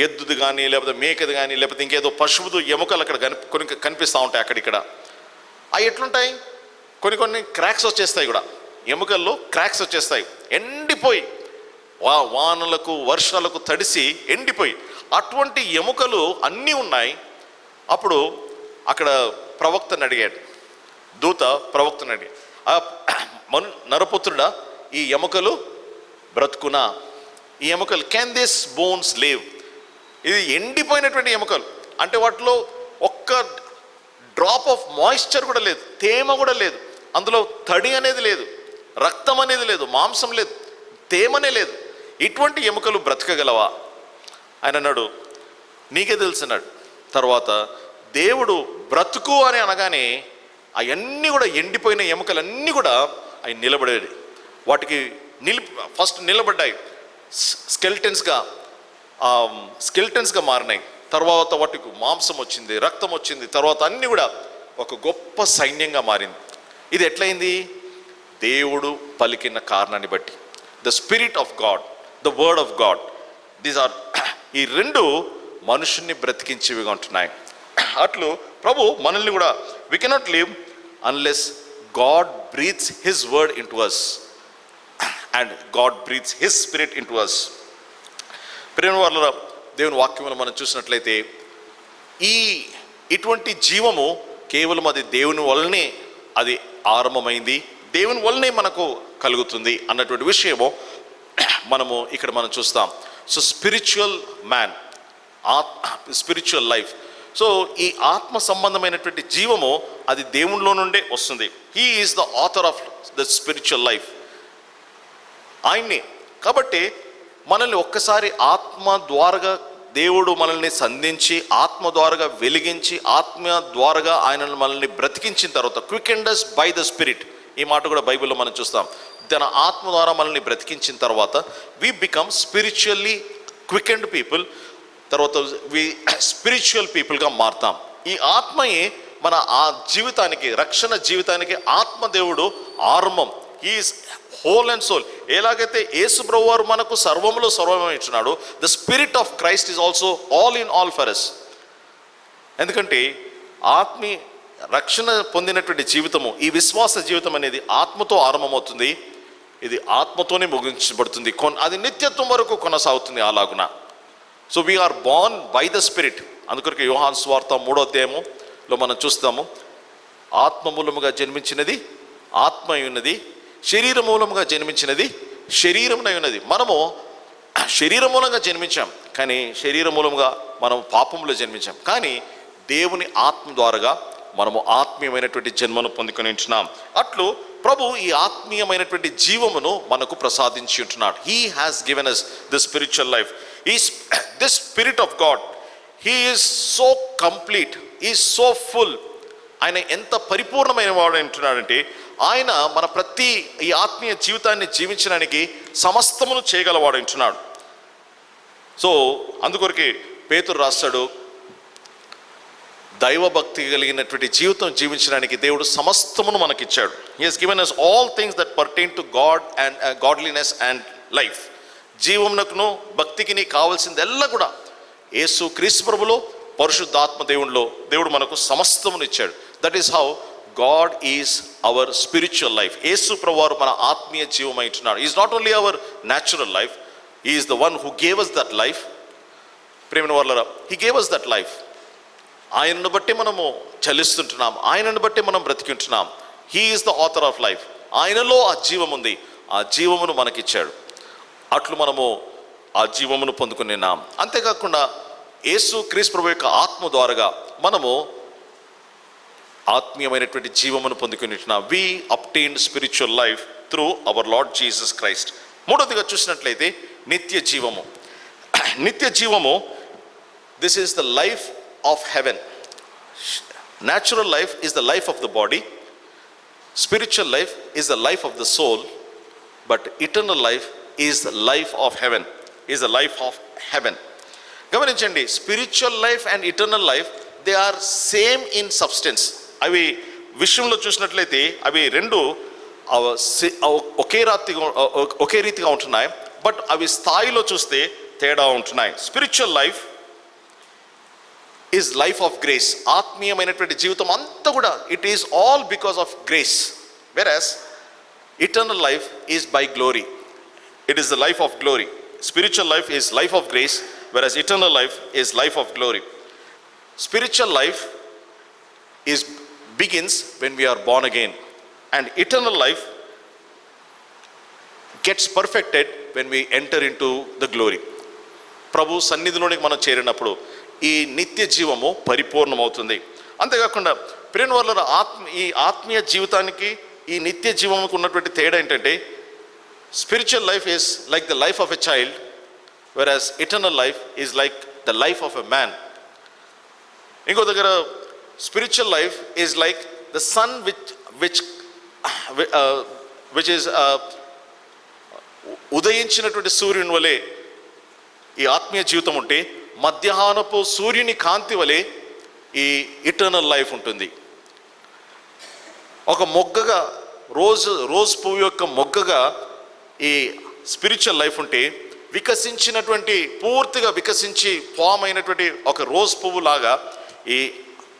ఎద్దుది కానీ లేకపోతే మేకది కానీ లేకపోతే ఇంకేదో పశువుది ఎముకలు అక్కడ కొన్ని కనిపిస్తూ ఉంటాయి అక్కడిక్కడ. అవి ఎట్లుంటాయి, కొన్ని క్రాక్స్ వచ్చేస్తాయి కూడా, ఎముకల్లో క్రాక్స్ వచ్చేస్తాయి, ఎండిపోయి వానలకు వర్షాలకు తడిసి ఎండిపోయి అటువంటి ఎముకలు అన్నీ ఉన్నాయి. అప్పుడు అక్కడ ప్రవక్తను అడిగాడు, దూత ప్రవక్తను అడిగాడు, నరపుత్రుడా, ఈ ఎముకలు బ్రతుకునా? ఈ ఎముకలు క్యాన్ దిస్ బోన్స్ లివ్? ఇది ఎండిపోయినటువంటి ఎముకలు అంటే వాటిలో ఒక్క డ్రాప్ ఆఫ్ మాయిశ్చర్ కూడా లేదు, తేమ కూడా లేదు, అందులో తడి అనేది లేదు, రక్తం అనేది లేదు, మాంసం లేదు, తేమనే లేదు. ఇటువంటి ఎముకలు బ్రతకగలవా? ఆయన అన్నాడు, నీకే తెలుసు అన్నాడు. తర్వాత దేవుడు బ్రతుకు అని అనగానే అవన్నీ కూడా ఎండిపోయిన ఎముకలన్నీ కూడా అవి నిలబడేది. వాటికి ఫస్ట్ నిలబడ్డాయి, స్కెల్టన్స్గా మారినాయి. తర్వాత వాటికి మాంసం వచ్చింది, రక్తం వచ్చింది, తర్వాత అన్నీ కూడా ఒక గొప్ప సైన్యంగా మారింది. ఇది ఎట్లయింది? దేవుడు పలికిన కారణాన్ని బట్టి. The spirit of God, the word of God, these are ఈ రెండు మనుషుల్ని బ్రతికించేవిగా ఉంటున్నాయి. అట్లు ప్రభు మనల్ని కూడా, we cannot live unless God breathes his word into us and God breathes his spirit into us. ప్రేమ వాళ్ళ దేవుని వాక్యంలో మనం చూసినట్లయితే ఇటువంటి జీవము కేవలం అది దేవుని వల్లనే అది ఆరంభమైంది, దేవుని వల్లనే మనకు కలుగుతుంది అన్నటువంటి విషయము ఇక్కడ మనం చూస్తాం. So spiritual man, spiritual life. So ఈ ఆత్మ సంబంధమైనటువంటి జీవము అది దేవునిలో నుండే వస్తుంది. He is the author of the spiritual life, ఆయన్ని. కాబట్టి మనల్ని ఒక్కసారి ఆత్మ ద్వారాగా దేవుడు మనల్ని సంధించి, ఆత్మ ద్వారాగా వెలిగించి, ఆత్మ ద్వారాగా ఆయన మనల్ని బ్రతికించిన తర్వాత, క్వికెండ్ us బై ద స్పిరిట్, ఈ మాట కూడా బైబిల్లో మనం చూస్తాం. తన ఆత్మ ద్వారా మనల్ని బ్రతికించిన తర్వాత వి బికమ్ స్పిరిచువల్లీ క్వికెండ్ పీపుల్, తర్వాత వి స్పిరిచువల్ పీపుల్గా మారుతాం. ఈ ఆత్మయే మన ఆ జీవితానికి, రక్షణ జీవితానికి ఆత్మదేవుడు ఆరంభం. He is whole and soul. ఎలాగైతే యేసు ప్రభువు వారు మనకు సర్వములో సర్వమై ఇచ్చినాడు, the spirit of Christ is also all in all for us. ఎందుకంటే ఆత్మీయ రక్షణ పొందినటువంటి జీవితము, ఈ విశ్వాస జీవితం అనేది ఆత్మతో ఆరంభమవుతుంది, ఇది ఆత్మతోనే ముగించబడుతుంది, అది నిత్యత్వం వరకు కొనసాగుతుంది అలాగున. So we are born by the spirit. అందుకొరకు యోహాను సువార్త 3వ అధ్యాయములో మనం చూస్తాము, ఆత్మ మూలముగా జన్మించినది ఆత్మ ఉన్నది, శరీర మూలముగా జన్మించినది శరీరమునై ఉన్నది. మనము శరీర మూలంగా జన్మించాం, కానీ శరీర మూలంగా మనం పాపంలో జన్మించాం. కానీ దేవుని ఆత్మ ద్వారాగా మనము ఆత్మీయమైనటువంటి జన్మను పొందుకొని ఉంటున్నాం. అట్లు ప్రభు ఈ ఆత్మీయమైనటువంటి జీవమును మనకు ప్రసాదించి ఉంటున్నాడు. He has given us the spiritual life. This spirit of God, he is so complete, he is so full. ఆయన ఎంత పరిపూర్ణమైన వాడు అంటున్నాడంటే, ఆయన మన ప్రతి ఈ ఆత్మీయ జీవితాన్ని జీవించడానికి సమస్తమును చేయగలవాడు అంటున్నాడు. సో అందుకొరకే పేతురు రాస్తాడు, దైవభక్తి కలిగినటువంటి జీవితం జీవించడానికి దేవుడు సమస్తమును మనకిచ్చాడు. He has given us all things that pertain to God and godliness and life. జీవమునకును భక్తికి కావాల్సిందెల్లా కూడా యేసు క్రీస్తు ప్రభులో, పరిశుద్ధాత్మ దేవుడు మనకు సమస్తమును ఇచ్చాడు. That is how God is our spiritual life. యేసు ప్రభువారు మన ఆత్మీయ జీవం అంటున్నాడు. Is not only our natural life, he is the one who gave us that life. ప్రేమ వాళ్ళరా, he gave us that life. ఆయనను బట్టి మనము చలిస్తుంటున్నాం, ఆయనను బట్టి మనం బ్రతికింటున్నాం. He is the author of life. ఆయనలో ఆ జీవం ఉంది, ఆ జీవమును మనకిచ్చాడు. అట్లు మనము ఆ జీవమును పొందుకున్నాం. అంతేకాకుండా యేసు క్రీస్తు ప్రభు యొక్క ఆత్మ ద్వారాగా మనము ఆత్మీయమైనటువంటి జీవమును పొందుకునింటున్నాం. We obtained spiritual life through our Lord Jesus Christ. మూడవదిగా చూసినట్లయితే నిత్య జీవము. నిత్య జీవము, this is the life of heaven. Natural life is the life of the body, spiritual life is the life of the soul, but eternal life is the life of heaven, is the life of heaven. గమనించండి, spiritual life and eternal life, they are same in substance. అవి విషయంలో చూసినట్లయితే అవి రెండు ఒకే రీతిగా ఉంటున్నాయి, but అవి స్థాయిలో చూస్తే తేడా ఉంటున్నాయి. Spiritual life is life of grace. ఆత్మీయమైనటువంటి జీవితం అంతా కూడా it is all because of grace. Whereas eternal life is by glory. It is the life of glory. Spiritual life is life of grace, whereas eternal life is life of glory. Spiritual life is begins when we are born again, and eternal life gets perfected when we enter into the glory. ప్రభు సన్నిధిలోనికి మనం చేరినప్పుడు ఈ నిత్య జీవము పరిపూర్ణమవుతుంది. అంతేకాకుండా ప్రేమ వల్ల ఈ ఆత్మీయ జీవితానికి ఈ నిత్య జీవముకు ఉన్నటువంటి తేడా ఏంటంటే, spiritual life is like the life of a child, whereas eternal life is like the life of a man. ఇంకో దగ్గర spiritual life is like the sun which is ఉదయించినటువంటి సూర్యుని వలె ఈ ఆత్మీయ జీవితం ఉంటే, మధ్యాహ్నపు సూర్యుని కాంతి వలె ఈ ఇటర్నల్ లైఫ్ ఉంటుంది. ఒక మొగ్గగా రోజ్ పువ్వు యొక్క మొగ్గగా ఈ స్పిరిచువల్ లైఫ్ ఉంటే, వికసించినటువంటి పూర్తిగా వికసించి ఫామ్ అయినటువంటి ఒక రోజ్ పువ్వు లాగా ఈ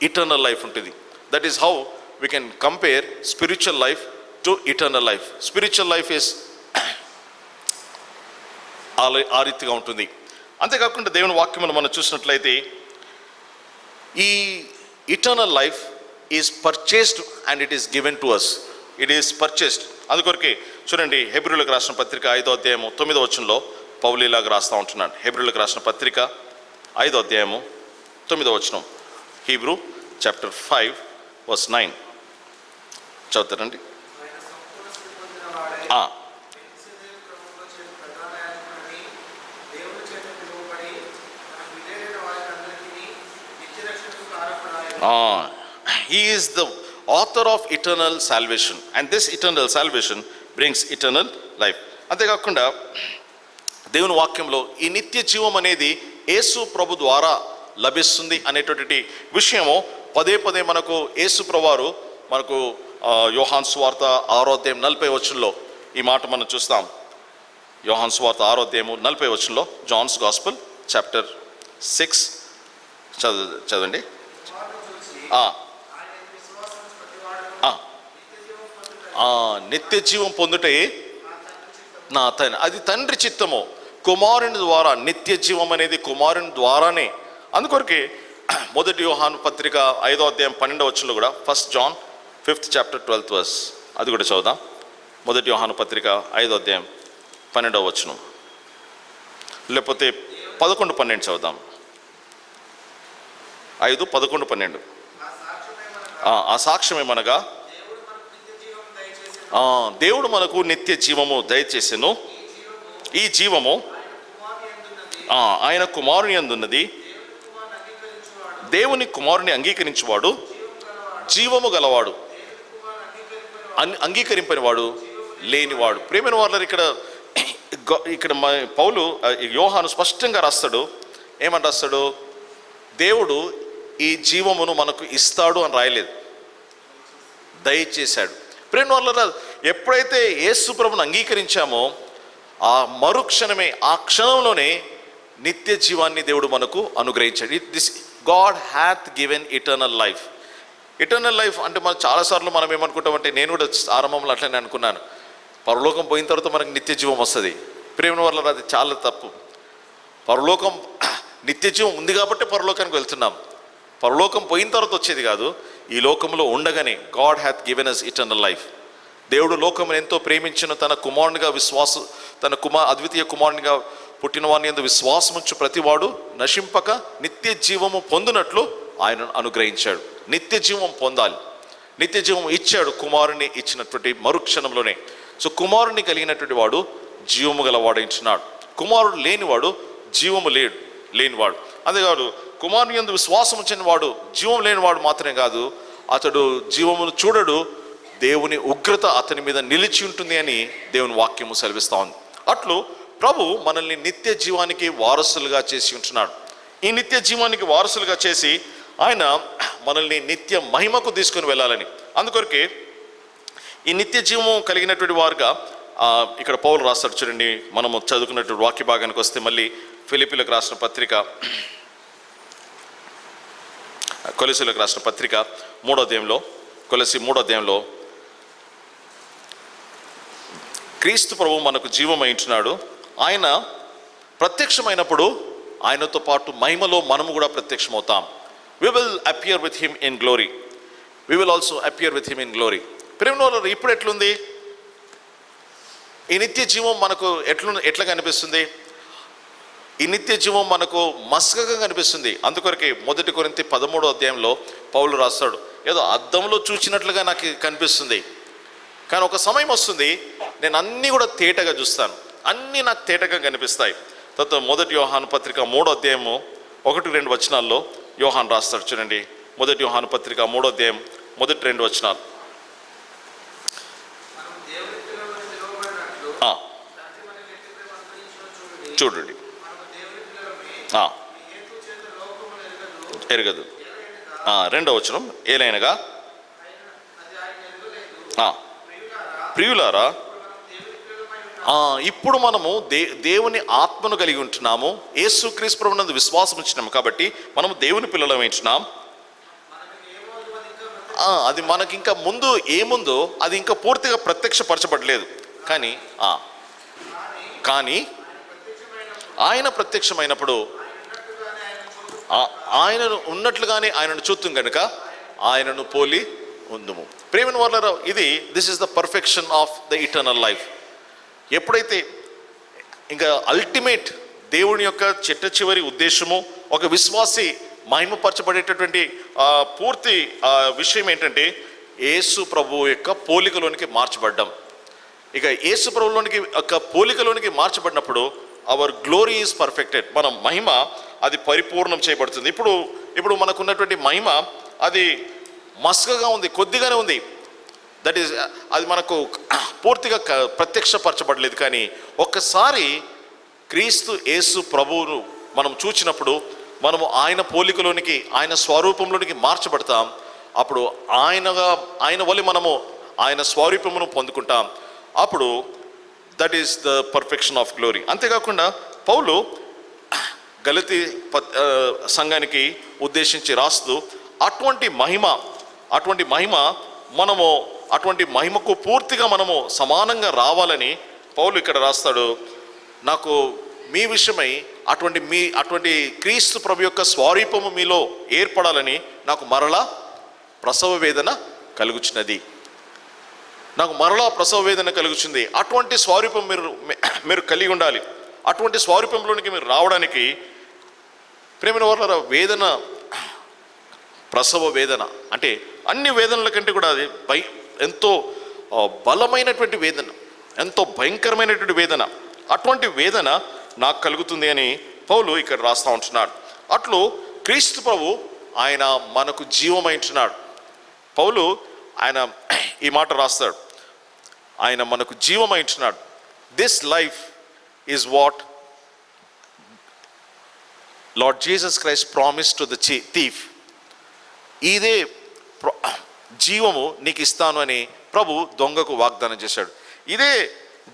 ఇటర్నల్ లైఫ్ ఉంటుంది. That is how we can compare spiritual life to eternal life. Spiritual life is ఆ రీతిగా ఉంటుంది. అంతేకాకుండా దేవుని వాక్యమును మనం చూసినట్లయితే ఈ eternal life is purchased and it is given to us. It is purchased. అందుకొరకే చూడండి, హెబ్రీయులకు రాసిన పత్రిక 5వ అధ్యాయము 9వ వచనంలో పౌలు ఇలాగా రాస్తూ ఉంటున్నాడు. హెబ్రీయులకు రాసిన పత్రిక 5వ అధ్యాయము 9వ వచనం, Hebrew chapter 5:9 చదువుతారండి. He is the author of eternal salvation and this eternal salvation brings eternal life. అంతేకాకుండా దేవుని వాక్యంలో ఈ నిత్య జీవం అనేది యేసు ప్రభు ద్వారా లభిస్తుంది అనేటువంటి విషయము పదే పదే మనకు యేసు ప్రభువారు మనకు యోహాను సువార్త 6వ అధ్యాయం 40వ వచనంలో ఈ మాట మనం చూస్తాం. యోహాను సువార్త 6వ అధ్యాయము 40వ వచనంలో, జాన్స్ గాస్పెల్ చాప్టర్ 6 చదవండి. నిత్య జీవం పొందుటే నా అది తండ్రి చిత్తము. కుమారుని ద్వారా నిత్య జీవం అనేది కుమారుని ద్వారానే. అందుకొరకే 1 యోహాను పత్రిక 5వ అధ్యాయం 12వ వచనంలో కూడా, 1 John 5th chapter 12th verse, అది కూడా చదువుదాం. 1 యోహాను పత్రిక 5వ అధ్యాయం 12వ వచనం, లేకపోతే 11, 12 చదువుదాం. 5, 11, 12. ఆ సాక్ష్యం ఏమనగా దేవుడు మనకు నిత్య జీవము దయచేసెను. ఈ జీవము ఆయన కుమారుని యందున్నది. దేవుని కుమారుని అంగీకరించువాడు జీవము గలవాడు, అంగీకరింపనివాడు లేనివాడు. ప్రేమైన వాళ్ళ ఇక్కడ పౌలు యోహాను స్పష్టంగా రాస్తాడు. ఏమని రాస్తాడు? దేవుడు ఈ జీవమును మనకు ఇస్తాడు అని రాయలేదు, దయచేశాడు. ప్రేమ వాళ్ళ ఎప్పుడైతే యేసు ప్రభువును అంగీకరించామో ఆ మరుక్షణమే, ఆ క్షణంలోనే నిత్య జీవాన్ని దేవుడు మనకు అనుగ్రహించాడు. This God hath given eternal life. Eternal life అంటే మనం చాలాసార్లు మనం ఏమనుకుంటామంటే, నేను కూడా ఆరంభంలో అట్లనే అనుకున్నాను, పరలోకం పోయిన తర్వాత మనకు నిత్య జీవం వస్తుంది. ప్రేమ వల్ల అది చాలా తప్పు. పరలోకం నిత్య జీవం ఉంది కాబట్టి పరలోకానికి వెళ్తున్నాం. పరలోకం పోయిన తర్వాత వచ్చేది కాదు, ఈ లోకంలో ఉండగానే God hath given us eternal life. దేవుడు లోకమును ఎంతో ప్రేమించిన తన కుమారునిగా అద్వితీయ కుమారునిగా పుట్టిన వాని యందు విశ్వాసముంచు ప్రతివాడు నశింపక నిత్య జీవము పొందునట్లు ఆయన అనుగ్రహించాడు. నిత్య జీవం పొందాలి, నిత్య జీవం ఇచ్చాడు కుమారుని ఇచ్చినటువంటి మరుక్షణంలోనే. సో కుమారుని కలిగినటువంటి వాడు జీవము గలవాడు ఇచ్చినాడు. కుమారుడు లేనివాడు జీవము లేనివాడు. అంతేకాదు, కుమారుని యందు విశ్వాసం ఉంచిన వాడు జీవం లేనివాడు మాత్రమే కాదు, అతడు జీవమును చూడడు, దేవుని ఉగ్రత అతని మీద నిలిచి ఉంటుంది అని దేవుని వాక్యము సెలవిస్తూ ఉంది. అట్లు ప్రభు మనల్ని నిత్య జీవానికి వారసులుగా చేసి ఉంటున్నాడు. ఈ నిత్య జీవానికి వారసులుగా చేసి ఆయన మనల్ని నిత్య మహిమకు తీసుకొని వెళ్ళాలని. అందుకొరకే ఈ నిత్య జీవము కలిగినటువంటి వారుగా ఇక్కడ పౌలు రాస్తాడు. చూడండి, మనము చదువుకున్నటువంటి వాక్య భాగానికి వస్తే మళ్ళీ ఫిలిప్పీలకు రాసిన పత్రిక, కొలొస్సీయులకు రాసిన పత్రిక 3వ అధ్యాయంలో, కొలొస్సీ 3వ అధ్యాయంలో, క్రీస్తు ప్రభువు మనకు జీవమై ఉంటున్నాడు. ఆయన ప్రత్యక్షమైనప్పుడు ఆయనతో పాటు మహిమలో మనము కూడా ప్రత్యక్షమవుతాం. We will appear with him in glory. We will also appear with him in glory. ప్రేమలో ఇప్పుడు ఎట్లుంది ఈ నిత్య జీవం? మనకు ఎట్లా కనిపిస్తుంది? ఈ నిత్య జీవం మనకు మస్కగా కనిపిస్తుంది. అందుకొరకే 1 కొరింథీ 13వ అధ్యాయంలో పౌలు రాస్తాడు, ఏదో అద్దంలో చూసినట్లుగా నాకు కనిపిస్తుంది, కానీ ఒక సమయం వస్తుంది నేను అన్నీ కూడా తేటగా చూస్తాను, అన్నీ నాకు తేటగా కనిపిస్తాయి. తర్వాత 1 యోహాను పత్రిక 3వ అధ్యాయము 1-2 వచనాల్లో యోహాను రాస్తాడు. చూడండి, 1 యోహాను పత్రిక 3వ అధ్యాయం 1-2 వచనాలు. చూడండి, ఎరగదు. రెండవ వచనం, ఏలైనగా ప్రియులారా, ఇప్పుడు మనము దేవుని ఆత్మను కలిగి ఉంటున్నాము, యేసుక్రీస్తు ప్రభువునందు విశ్వాసం ఉంచినాము కాబట్టి మనము దేవుని పిల్లలం ఉంటున్నాం. అది మనకి ఇంకా ముందు ఏముందో అది ఇంకా పూర్తిగా ప్రత్యక్షపరచబడలేదు. కానీ ఆయన ప్రత్యక్షమైనప్పుడు ఆయనను ఉన్నట్లుగానే ఆయనను చూద్దాం కనుక ఆయనను పోలి ఉందుము. ప్రేమను వాళ్ళ this is the perfection of the eternal life. ఎప్పుడైతే ఇంకా అల్టిమేట్ దేవుని యొక్క చిట్ట చివరి ఉద్దేశము ఒక విశ్వాసి మహిమపరచబడేటటువంటి పూర్తి విషయం ఏంటంటే యేసు ప్రభు యొక్క పోలికలోనికి మార్చబడ్డాం. ఇక యేసు ప్రభులోనికి ఒక పోలికలోనికి మార్చబడినప్పుడు అవర్ గ్లోరీ ఈజ్ పర్ఫెక్టెడ్. మన మహిమ అది పరిపూర్ణం చేయబడుతుంది. ఇప్పుడు మనకున్నటువంటి మహిమ అది మస్కగా ఉంది, కొద్దిగానే ఉంది. దట్ ఈస్ అది మనకు పూర్తిగా ప్రత్యక్షపరచబడలేదు. కానీ ఒక్కసారి క్రీస్తు యేసు ప్రభువును మనం చూచినప్పుడు మనము ఆయన పోలికలోనికి ఆయన స్వరూపంలోనికి మార్చబడతాం. అప్పుడు ఆయన వల్ల మనము ఆయన స్వరూపమును పొందుకుంటాం. అప్పుడు that is the perfection of glory. అంతేకాకుండా పౌలు గలతీ సంఘానికి ఉద్దేశించి రాస్తూ అటువంటి మహిమ మనము అటువంటి మహిమకు పూర్తిగా మనము సమానంగా రావాలని పౌలు ఇక్కడ రాస్తాడు. నాకు మీ విషయమై అటువంటి క్రీస్తు ప్రభు యొక్క స్వరూపము మీలో ఏర్పడాలని నాకు మరలా ప్రసవ వేదన కలుగుచున్నది. నాకు మరలా ప్రసవ వేదన కలుగుతుంది. అటువంటి స్వరూపం మీరు కలిగి ఉండాలి. అటువంటి స్వరూపంలోనికి మీరు రావడానికి ప్రేమ వాళ్ళ వేదన, ప్రసవ వేదన అంటే అన్ని వేదనల కంటే కూడా అది ఎంతో బలమైనటువంటి వేదన, ఎంతో భయంకరమైనటువంటి వేదన. అటువంటి వేదన నాకు కలుగుతుంది అని పౌలు ఇక్కడ రాస్తూ ఉంటున్నాడు. అట్లు క్రీస్తు ప్రభు ఆయన మనకు జీవమైంటున్నాడు. పౌలు ఆయన ఈ మాట రాస్తాడు, ఆయన మనకు జీవమైంటున్నాడు. This life is what Lord Jesus Christ promise to the thief. ఇదే జీవము నీకు ఇస్తాను అని ప్రభు దొంగకు వాగ్దానం చేశాడు. ఇదే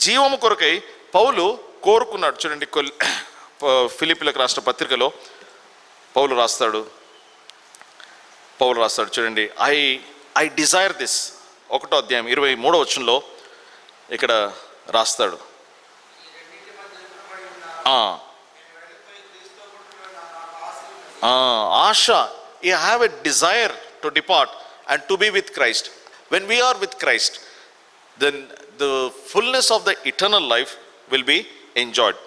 జీవము కొరకై పౌలు కోరుకున్నాడు. చూడండి, ఫిలిప్పీలకు రాష్ట్ర పత్రికలో పౌలు రాస్తాడు చూడండి, ఐ డిజైర్ దిస్, 1వ అధ్యాయం 23వ వచనంలో ఇక్కడ రాస్తాడు. ఆశ, you have a desire to depart and to be with Christ. When we are with Christ, then the fullness of the eternal life will be enjoyed.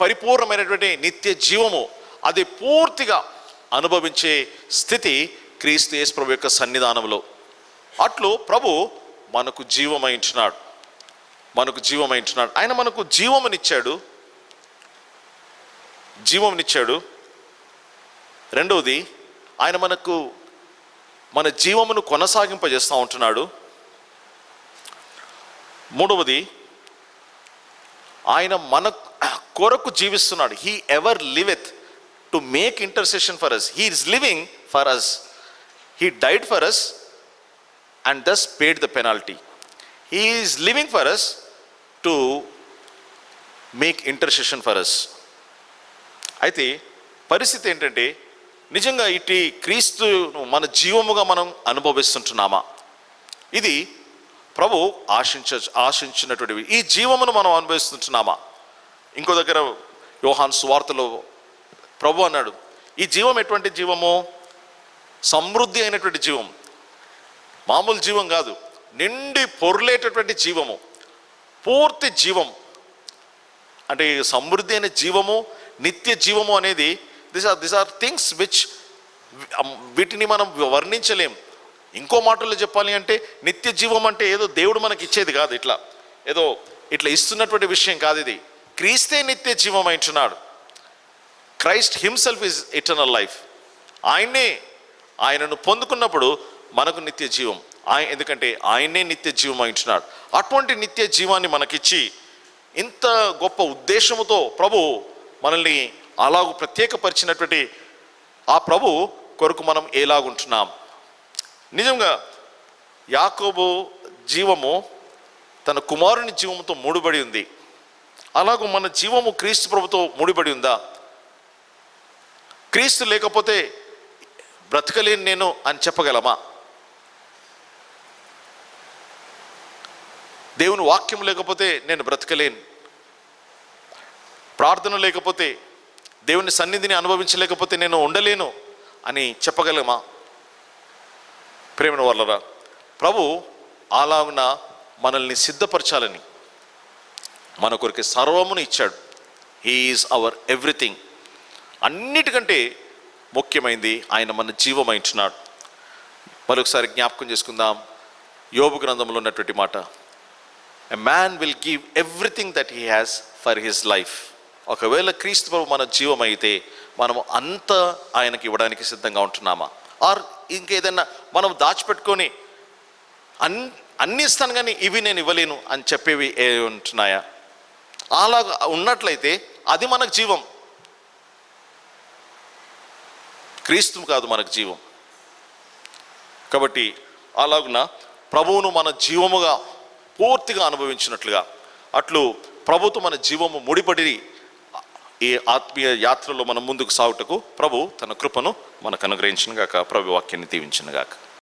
పరిపూర్ణమైనటువంటి నిత్య జీవము అది పూర్తిగా అనుభవించే స్థితి క్రీస్తు యేసు ప్రభు యొక్క సన్నిధానంలో. అట్లు ప్రభు మనకు జీవమైంటున్నాడు. ఆయన మనకు జీవమునిచ్చాడు. రెండవది, ఆయన మన జీవమును కొనసాగింపజేస్తూ ఉంటున్నాడు. మూడవది, ఆయన మన కొరకు జీవిస్తున్నాడు. He ever liveth to make intercession for us. He is living for us. He died for us and thus paid the penalty. He is living for us to make intercession for us. అయితే పరిస్థితి ఏంటంటే, నిజంగా ఇటు క్రీస్తును మన జీవముగా మనం అనుభవిస్తుంటున్నామా? ఇది ప్రభు ఆశించినటువంటివి. ఈ జీవమును మనం అనుభవిస్తుంటున్నామా? ఇంకో దగ్గర యోహాను సువార్తలో ప్రభు అన్నాడు, ఈ జీవం ఎటువంటి జీవము? సమృద్ధి అయినటువంటి జీవం, మామూలు జీవం కాదు, నిండి పొర్లేటటువంటి జీవము, పూర్తి జీవం. అంటే సమృద్ధి అయిన జీవము, నిత్య జీవము అనేది దిస్ ఆర్ థింగ్స్ వీటిని మనం వర్ణించలేం. ఇంకో మాటల్లో చెప్పాలి అంటే నిత్య జీవం అంటే ఏదో దేవుడు మనకి ఇచ్చేది కాదు, ఇట్లా ఇస్తున్నటువంటి విషయం కాదు. ఇది క్రీస్తే నిత్య జీవం అంటున్నాడు. Christ himself is eternal life. ఆయనను పొందుకున్నప్పుడు మనకు నిత్య జీవం. ఎందుకంటే ఆయనే నిత్య జీవం అంటున్నాడు. అటువంటి నిత్య జీవాన్ని మనకిచ్చి ఇంత గొప్ప ఉద్దేశముతో ప్రభు మనల్ని అలాగూ ప్రత్యేకపరిచినటువంటి ఆ ప్రభు కొరకు మనం ఎలాగుంటున్నాం? నిజంగా యాకోబు జీవము తన కుమారుని జీవముతో ముడిపడి ఉంది. అలాగూ మన జీవము క్రీస్తు ప్రభుతో ముడిపడి ఉందా? క్రీస్తు లేకపోతే బ్రతకలేను నేను అని చెప్పగలమా? దేవుని వాక్యం లేకపోతే నేను బ్రతకలేను, ప్రార్థన లేకపోతే, దేవుని సన్నిధిని అనుభవించలేకపోతే నేను ఉండలేను అని చెప్పగలమా? ప్రేమను వల్లరా, ప్రభు అలాగున మనల్ని సిద్ధపరచాలని మన కొరికి సర్వమును ఇచ్చాడు. He is hour everything. అన్నిటికంటే ముఖ్యమైనది ఆయన మన జీవమైంటున్నాడు. మరొకసారి జ్ఞాపకం చేసుకుందాం యోబు గ్రంథంలో ఉన్నటువంటి మాట, a man will give everything that he has for his life. ఒకవేళ క్రీస్తు ప్రభు మన జీవమైతే మనము అంతా ఆయనకి ఇవ్వడానికి సిద్ధంగా ఉంటున్నామా? ఆర్ ఇంకేదైనా మనం దాచిపెట్టుకొని అన్నీ ఇస్తాను కానీ ఇవి నేను ఇవ్వలేను అని చెప్పేవి ఏ ఉంటున్నాయా? అలా ఉన్నట్లయితే అది మనకు జీవం, క్రీస్తు కాదు మనకు జీవం. కాబట్టి అలాగున ప్రభువును మన జీవముగా పూర్తిగా అనుభవించినట్లుగా అట్లు ప్రభుతో మన జీవము ముడిపడి ఈ ఆత్మీయ యాత్రలో మనం ముందుకు సాగుటకు ప్రభు తన కృపను మనకు అనుగ్రహించును గాక. ప్రభు వాక్యాన్ని దీవించును గాక.